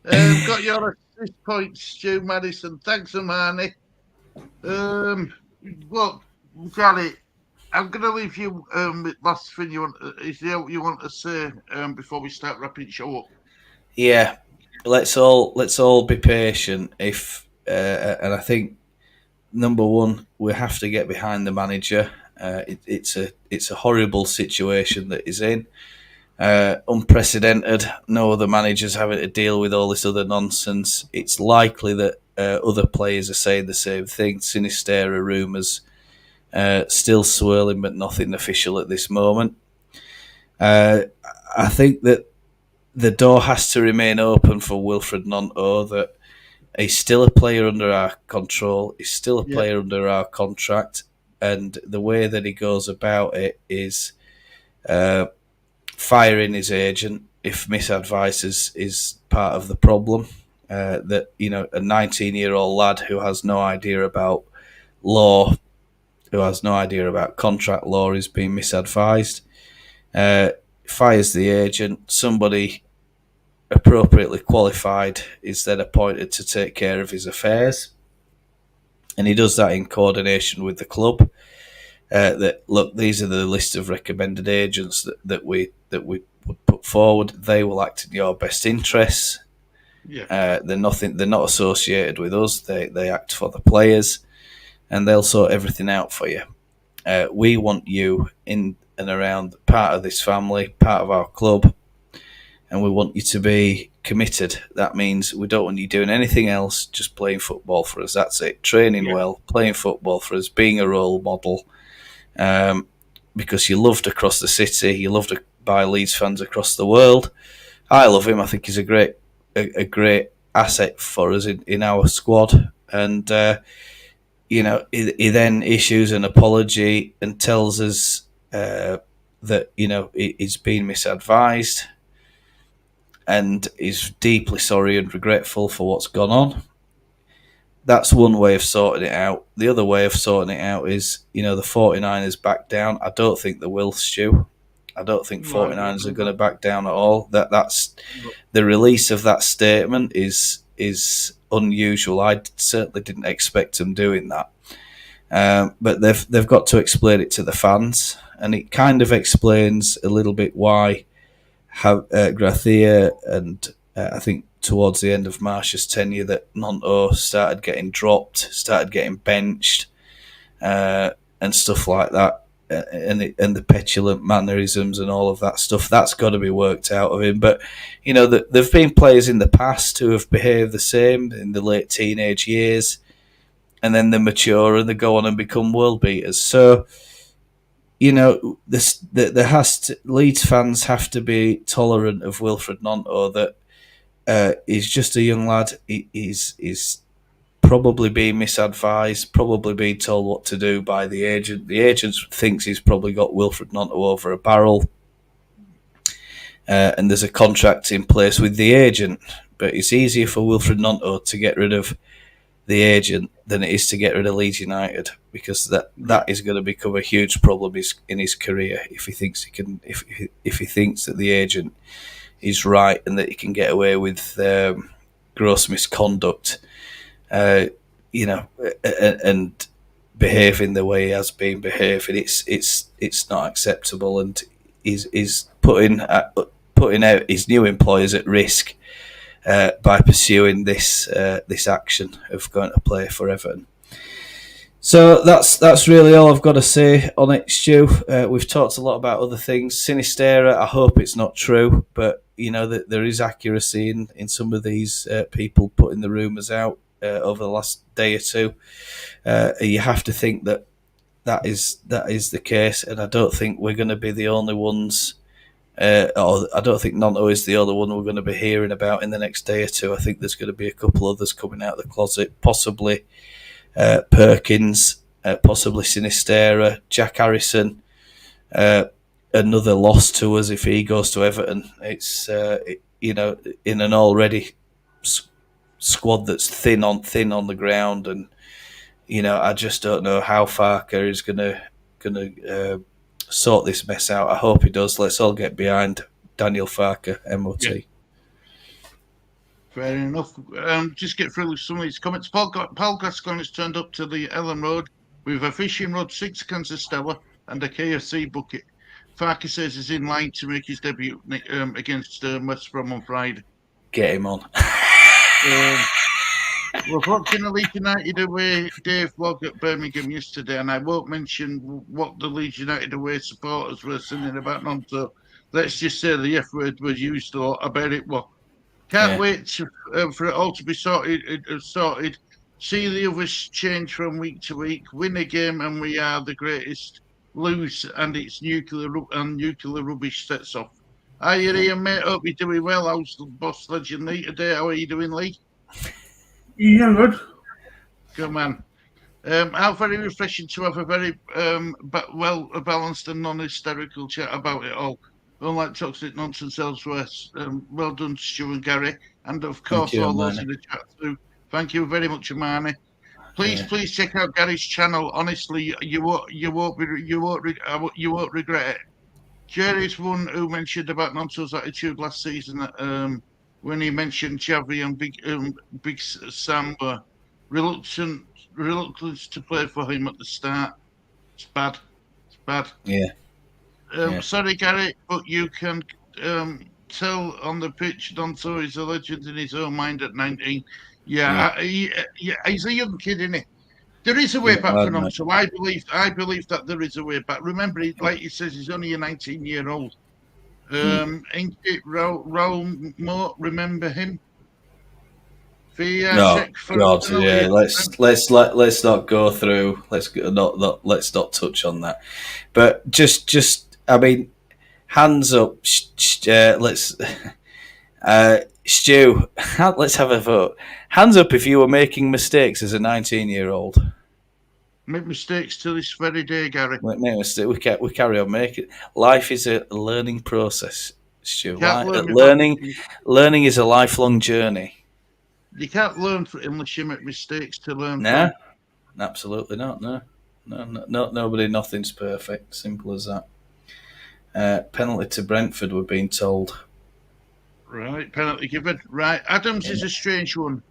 Got your assist point, Stu Madison. Thanks, Harmonie. Well, Gary, I'm going to leave you with last thing you want. Is there what you want to say before we start wrapping the show up? Yeah, let's all be patient. If and I think number one, we have to get behind the manager. It's a horrible situation that he's in. Unprecedented. No other managers having to deal with all this other nonsense. It's likely that other players are saying the same thing. Sinistera rumours still swirling, but nothing official at this moment. I think that the door has to remain open for Wilfred Gnonto, that he's still a player under our control. He's still a player under our contract. And the way that he goes about it is firing his agent if misadvice is part of the problem. That, you know, a 19-year-old lad who has no idea about law, who has no idea about contract law, is being misadvised. Fires the agent. Somebody appropriately qualified is then appointed to take care of his affairs, and he does that in coordination with the club. That, look, these are the list of recommended agents that we would put forward. They will act in your best interests. Yeah. They're not associated with us. They act for the players, and they'll sort everything out for you. We want you in and around part of this family, part of our club, and we want you to be committed. That means we don't want you doing anything else, just playing football for us. That's it. Training well, playing football for us, being a role model, because you're loved across the city, you're loved by Leeds fans across the world. I love him. I think he's a great asset for us in our squad. And you know, he then issues an apology and tells us that, you know, he's been misadvised and is deeply sorry and regretful for what's gone on. That's one way of sorting it out. The other way of sorting it out is, you know, the 49ers back down. I don't think they will, Stu. I don't think 49ers are going to back down at all. That's the release of that statement is unusual. I certainly didn't expect them doing that. But they've got to explain it to the fans, and it kind of explains a little bit why Gracia and I think towards the end of Marsh's tenure that Gnonto started getting dropped, started getting benched, and stuff like that. And the petulant mannerisms and all of that stuff, that's got to be worked out of him. But, you know, there've been players in the past who have behaved the same in the late teenage years, and then they mature and they go on and become world beaters. So, you know, Leeds fans have to be tolerant of Wilfred Gnonto, that he's just a young lad. He's probably being misadvised, probably being told what to do by the agent. The agent thinks he's probably got Wilfred Gnonto over a barrel, and there's a contract in place with the agent. But it's easier for Wilfred Gnonto to get rid of the agent than it is to get rid of Leeds United, because that is going to become a huge problem in his career if he thinks he can, if he thinks that the agent is right and that he can get away with gross misconduct. You know, and behaving the way he has been behaving, it's not acceptable, and he's putting out his new employers at risk by pursuing this action of going to play for Everton. So that's really all I've got to say on it, Stu. We've talked a lot about other things. Sinistera, I hope it's not true, but you know that there is accuracy in some of these people putting the rumours out over the last day or two. You have to think that that is the case, and I don't think we're going to be the only ones. Or I don't think Nonto is the other one we're going to be hearing about in the next day or two. I think there's going to be a couple others coming out of the closet, possibly Perkins, possibly Sinistera, Jack Harrison. Another loss to us if he goes to Everton. It's in an already squad that's thin on the ground, and I just don't know how Farke is gonna sort this mess out. I hope he does. Let's all get behind Daniel Farke, MOT. Yeah. Fair enough. Just get through some of these comments. Paul Gascoigne has turned up to the Ellen Road with a fishing rod, 6 cans of Stella, and a KFC bucket. Farke says he's in line to make his debut against West Brom on Friday. Get him on. We're watching a Leeds United away Dave vlog at Birmingham yesterday, and I won't mention what the Leeds United away supporters were singing about none. So let's just say the F word was used a lot. I bet it was. Can't wait for it all to be sorted. See the others change from week to week. Win a game, and we are the greatest. Lose, and it's nuclear rubbish sets off. Hi, Ian, mate. Hope you're doing well. How's the boss legend Lee today? How are you doing, Lee? Yeah, good. Good man. How very refreshing to have a very well-balanced and non-hysterical chat about it all. Unlike toxic nonsense elsewhere. Well done, Stu and Gary. And of course, all those in the chat too. Thank you very much, Harmonie. Please check out Gary's channel. Honestly, you won't regret it. Jerry's one who mentioned about Nonto's attitude last season when he mentioned Xavi and Big Sam were reluctant to play for him at the start. It's bad. Yeah. Sorry, Gary, but you can tell on the pitch Nonto is a legend in his own mind at 19. He's a young kid, isn't he? There is a way back for Nonto. I believe that there is a way back. Remember, like he says, he's only a 19-year-old. Ain't it Raul Moat? Remember him? No, God, yeah. Let's not go through. Let's not touch on that. But just I mean, hands up. Let's Stu. Let's have a vote. Hands up if you were making mistakes as a 19-year-old. Make mistakes to this very day, Gary. Make mistakes. We carry on making. Life is a learning process, Stu. Learning is a lifelong journey. You can't learn unless you make mistakes to learn. No, absolutely not. No, nobody. Nothing's perfect. Simple as that. Penalty to Brentford, we're being told. Right, penalty given. Right, Adams is a strange one.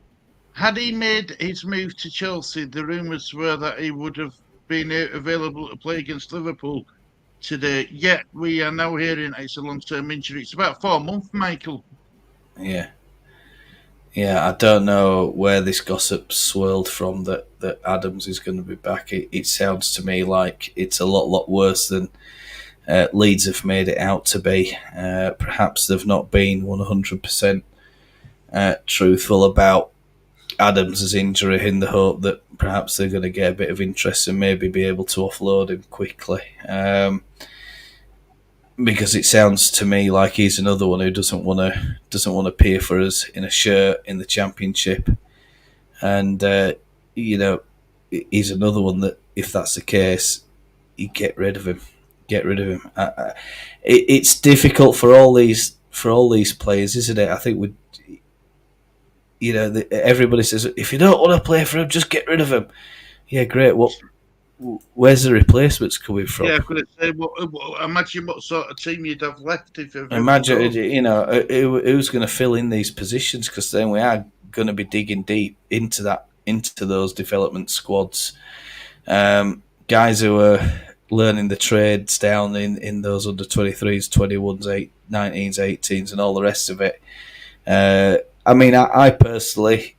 Had he made his move to Chelsea, the rumours were that he would have been available to play against Liverpool today. Yet we are now hearing it's a long-term injury. It's about 4 months, Michael. Yeah, I don't know where this gossip swirled from that Adams is going to be back. It sounds to me like it's a lot worse than Leeds have made it out to be. Perhaps they've not been 100% truthful about Adams' injury in the hope that perhaps they're going to get a bit of interest and maybe be able to offload him quickly. Because it sounds to me like he's another one who doesn't want to appear for us in a shirt in the Championship, and he's another one that if that's the case, you get rid of him. It's difficult for all these players, isn't it? I think everybody says if you don't want to play for him, just get rid of him. Yeah, great. Where's the replacements coming from? Yeah, I could say. Imagine what sort of team you'd have left if. Imagine, who's going to fill in these positions, because then we are going to be digging deep into those development squads. Guys who are learning the trades down in those under 23s, 21s, 19s, 18s, and all the rest of it. I personally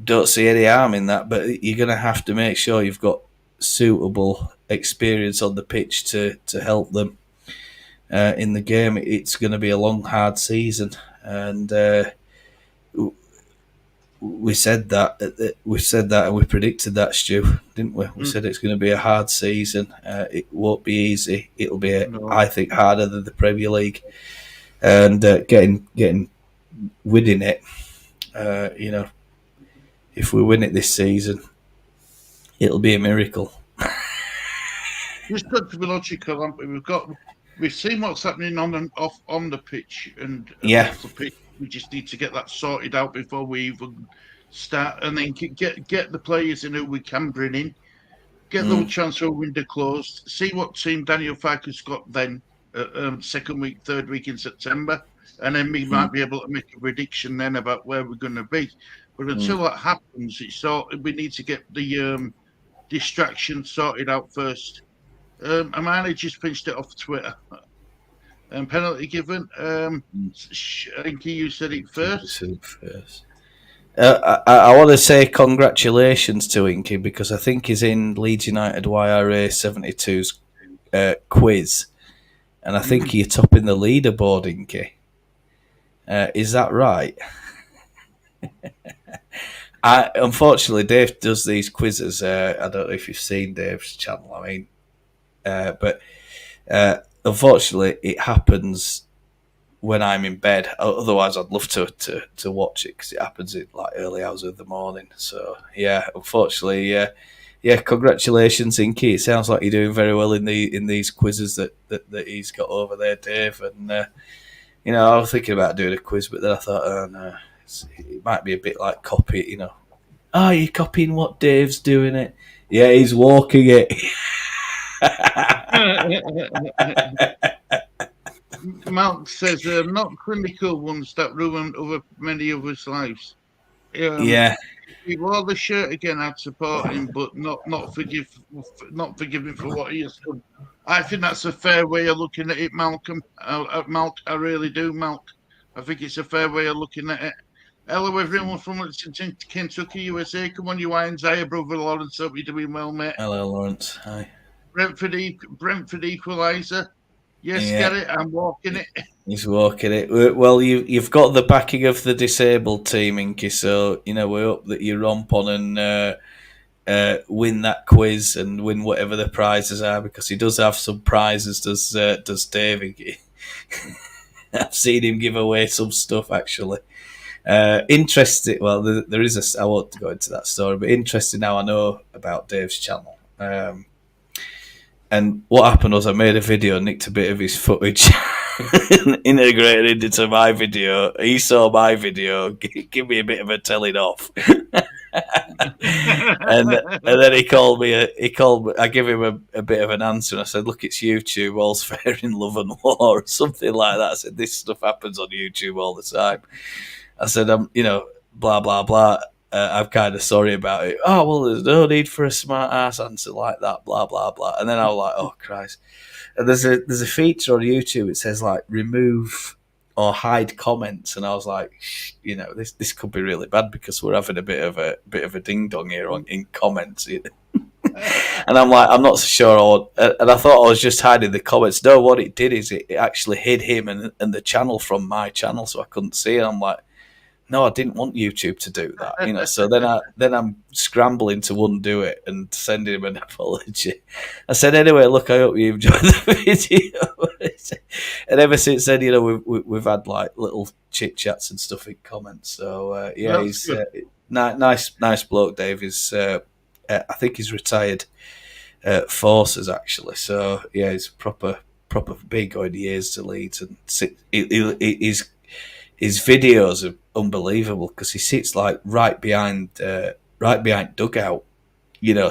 don't see any harm in that, but you're going to have to make sure you've got suitable experience on the pitch to help them in the game. It's going to be a long, hard season, and we said that and we predicted that, Stu, didn't we? We said it's going to be a hard season. It won't be easy. It'll be, I think, harder than the Premier League, and winning it. If we win it this season, it'll be a miracle. We've got to be logical, haven't we? We've seen what's happening on and off on the pitch and off the pitch. We just need to get that sorted out before we even start, and then get the players in who we can bring in. Get the transfer window closed. See what team Daniel Farke's got then, second week, third week in September, and then we might be able to make a prediction then about where we're going to be. But until that happens, we need to get the distraction sorted out first. Amani just pinched it off Twitter. Penalty given. I think you said it first. I want to say congratulations to Inky, because I think he's in Leeds United YRA 72's quiz, and I think you're topping the leaderboard, Inky. Is that right? Unfortunately, Dave does these quizzes. I don't know if you've seen Dave's channel. I mean, but unfortunately, it happens when I'm in bed. Otherwise, I'd love to watch it because it happens in like early hours of the morning. So yeah, unfortunately, congratulations, Inky. It sounds like you're doing very well in these quizzes that he's got over there, Dave. And I was thinking about doing a quiz, but then I thought, oh no, it might be a bit like copy. You're copying what Dave's doing it. Yeah, he's walking it. Mark says, not clinical ones that ruin many others' lives. Yeah. He wore the shirt again, I'd support him, but not forgive him for what he has done. I think that's a fair way of looking at it, Malcolm. I really do, Malk. I think it's a fair way of looking at it. Hello, everyone from Kentucky, USA. Come on, you irons. Hiya, brother Lawrence. Hope you're doing well, mate. Hello, Lawrence. Hi. Brentford equaliser. Yes, get it. I'm walking it. He's walking it. Well, you've got the backing of the disabled team, Inky. So we hope that you romp on and win that quiz and win whatever the prizes are, because he does have some prizes. Does Dave, Inky? I've seen him give away some stuff actually. Interesting. Well, there is I won't go into that story, but interesting now I know about Dave's channel. And what happened was I made a video, nicked a bit of his footage, integrated into my video. He saw my video, give me a bit of a telling off, and then he called me. I gave him a bit of an answer, and I said, "Look, it's YouTube. All's fair in love and war," or something like that. I said, "This stuff happens on YouTube all the time." I said, blah blah blah. I'm kind of sorry about it. Oh, well, there's no need for a smart ass answer like that, blah, blah, blah. And then I was like, oh, Christ. And there's a feature on YouTube, it says, like, remove or hide comments. And I was like, this could be really bad because we're having a bit of a ding-dong here in comments. And I'm like, I'm not so sure. And I thought I was just hiding the comments. No, what it did is it actually hid him and the channel from my channel, so I couldn't see it. I'm like, no, I didn't want YouTube to do that, So then I'm scrambling to undo it and sending him an apology. I said, anyway, look, I hope you enjoyed the video. And ever since then, we've had like little chit chats and stuff in comments. So he's nice bloke. Dave is, I think he's retired forces actually. So yeah, he's proper been going years to Leeds, and his videos are unbelievable because he sits like right behind dugout,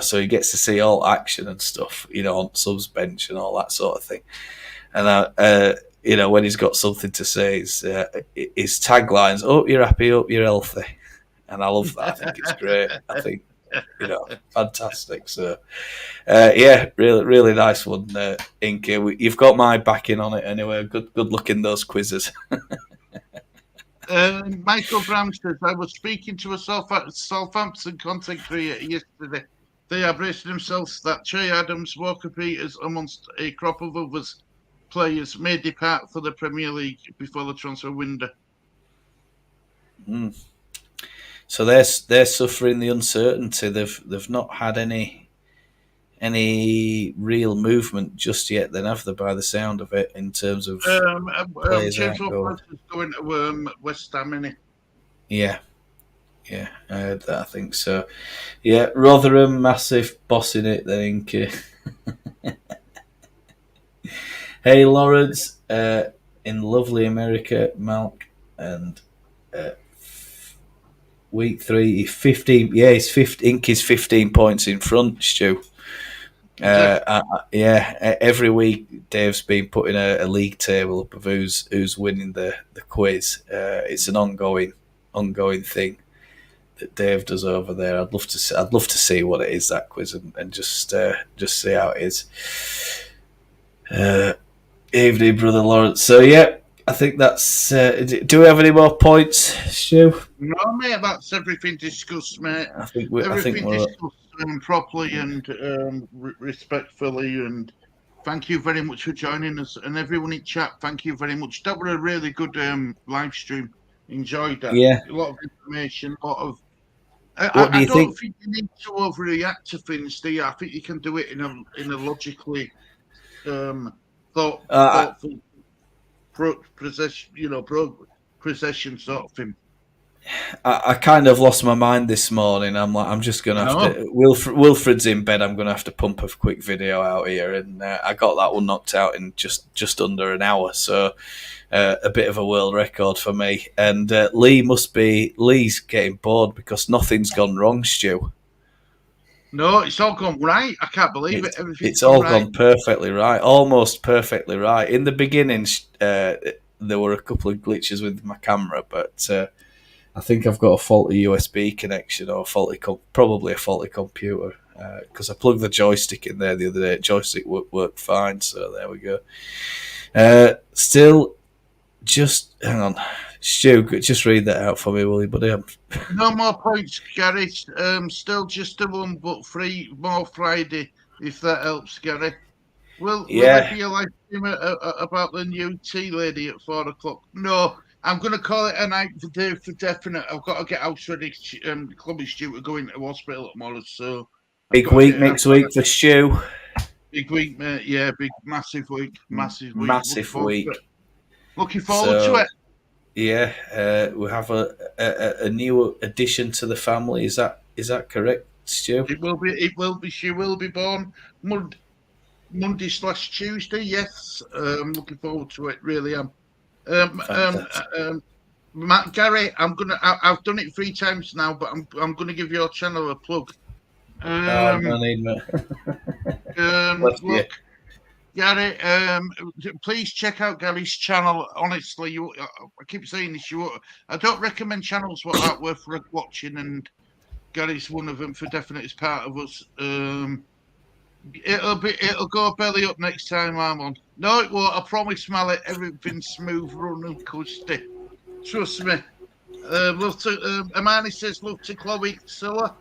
so he gets to see all action and stuff, on subs bench and all that sort of thing. And when he's got something to say, his taglines, "Hope you're happy, hope you're healthy," and I love that. I think it's great. I think fantastic. So really really nice one, Inky. You've got my backing on it anyway. Good luck in those quizzes. Michael Brown says, I was speaking to a Southampton content creator yesterday. They are bracing themselves that Che Adams, Walker Peters, amongst a crop of others players, may depart for the Premier League before the transfer window. So they're suffering the uncertainty. They've not had any real movement just yet. Then have they, by the sound of it, in terms of players James out going. is going to West Ham, innit? Yeah, I heard that. I think so. Yeah, Rotherham, massive bossing it. I think. Hey, Lawrence, in lovely America, Malk, and week 3, 15. Yeah, he's 15. Ink is 15 points in front, Stu. Every week Dave's been putting a league table up of who's winning the quiz. It's an ongoing thing that Dave does over there. I'd love to see what it is, that quiz, and just see how it is. Evening, brother Lawrence. So yeah, I think that's. Do we have any more points, Stu? No, mate. That's everything discussed, mate. Everything discussed properly and respectfully. And thank you very much for joining us, and everyone in chat. Thank you very much. That was a really good live stream. Enjoyed that. Yeah. A lot of information. A lot of. What do you don't think? think you need to overreact to things, do you? I think you can do it in a logically thoughtful procession sort of thing. I kind of lost my mind this morning. I'm just going to have to. Wilfred's in bed. I'm going to have to pump a quick video out here, and I got that one knocked out in just under an hour. So a bit of a world record for me. And Lee's getting bored because nothing's gone wrong, Stu. No, it's all gone right. I can't believe it. It's all gone perfectly right, almost perfectly right. In the beginning, there were a couple of glitches with my camera, but I think I've got a faulty USB connection or probably a faulty computer because I plugged the joystick in there the other day. Joystick worked fine, so there we go. Still, just hang on. Stu, just read that out for me, will you, buddy? No more points, Gary. Still just a 1, but 3 more Friday, if that helps, Gary. Will there be a live stream about the new tea lady at 4 o'clock? No, I'm going to call it a night for definite. I've got to get house ready. Clubby Stu to go into hospital tomorrow, so big week next week for Stu. Big week, mate. Yeah, massive week. Looking forward to it. Yeah, we have a new addition to the family. Is that correct, Stu? It will be. She will be born Monday/Tuesday. Yes, looking forward to it. Really am. Matt, Gary, I've done it 3 times now, but I'm gonna give your channel a plug. I need me. Look. Gary, please check out Gary's channel. Honestly, I keep saying this. I don't recommend channels that aren't worth watching, and Gary's one of them for definite. Is part of us. It'll go belly up next time I'm on. No, it won't. I promise, Mallet. Everything's smooth running, custy. Trust me. Love to. Amani says love to Chloe Silla.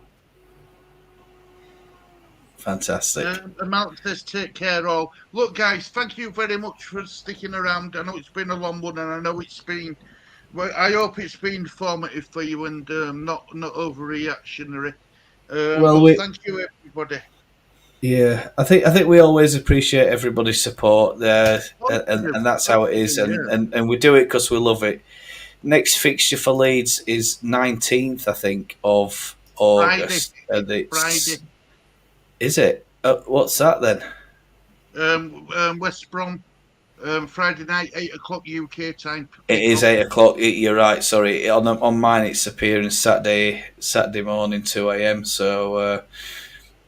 Fantastic. Amount says take care all. Look, guys, thank you very much for sticking around. I know it's been a long one, and I know it's been. Well, I hope it's been informative for you and not overreactionary. Thank you, everybody. Yeah, I think we always appreciate everybody's support there, and that's how it is, and we do it because we love it. Next fixture for Leeds is 19th, I think, of August. Friday. Is it? What's that then? West Brom, Friday night, 8 o'clock UK time. It is 8 o'clock. You're right. Sorry, on mine it's appearing Saturday morning, 2 a.m. So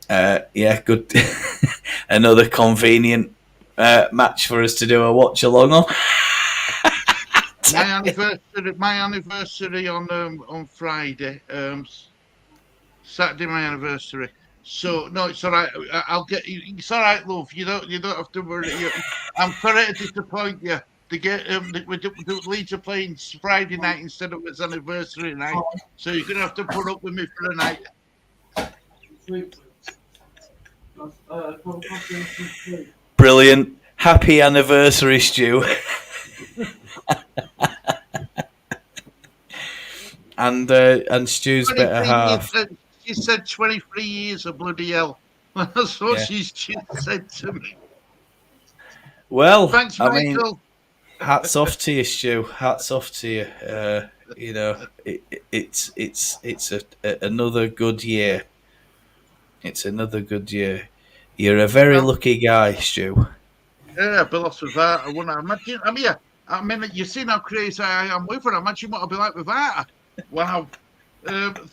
good. Another convenient match for us to do a watch along on. my anniversary on Friday. Saturday, my anniversary. So no, it's all right. I'll get you. It's all right, love. You don't have to worry. I'm sorry to disappoint you. To get the Leeds are playing Friday night instead of its anniversary night, so you're gonna have to put up with me for a night. Brilliant. Happy anniversary, Stu. and Stu's better 23 half. years, she said 23 years of bloody hell. That's what Yeah. she's just said to me. Well, Thanks, I mean, Michael. hats off to you, Stu. Hats off to you. You know, it's another good year. It's another good year. You're a very lucky guy, Stu. Yeah, but lots of that. I wouldn't imagine. I mean, you've seen how crazy I am with her. Imagine what I'll be like without her. Wow.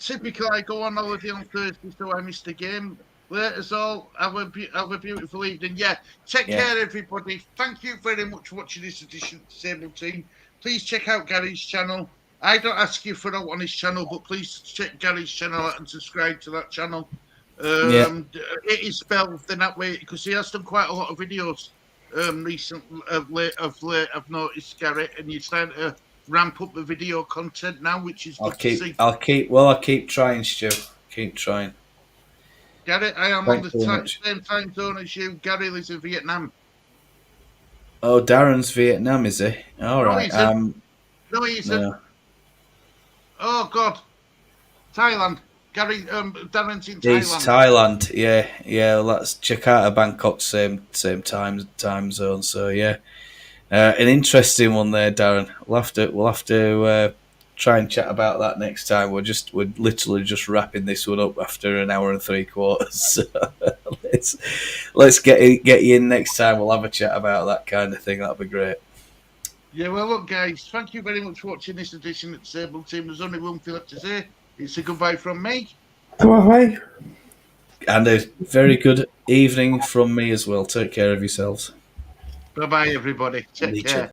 Typically, I go on holiday on Thursday, so I missed the game. Let us all have a beautiful evening. Yeah, take care, everybody. Thank you very much for watching this edition of Disabled Team. Please check out Gary's channel. I don't ask you for out on his channel, but please check Gary's channel out and subscribe to that channel. It is spelled in that way because he has done quite a lot of videos recently of late. I've noticed, Gary, and you're starting to ramp up the video content now, which is good to see. I'll keep trying, Stu. Keep trying. Gary, I am Thanks on the very much. same time zone as you. Gary lives in Vietnam. Oh, Darren's Vietnam, is he? All No, right. he isn't. No, he isn't. No. Oh God, Thailand. Gary, Darren's in He's Thailand. Thailand. Yeah. Well, that's Jakarta, Bangkok, same time zone. So yeah, an interesting one there, Darren. We'll have to try and chat about that next time. We're literally just wrapping this one up after an hour and 3/4. So let's get you in next time. We'll have a chat about that kind of thing. That'll be great. Yeah, well, look, guys, thank you very much for watching this edition of Disabled Team. There's only one thing left to say. It's a goodbye from me. Bye. And a very good evening from me as well. Take care of yourselves. Bye-bye, everybody. Take care.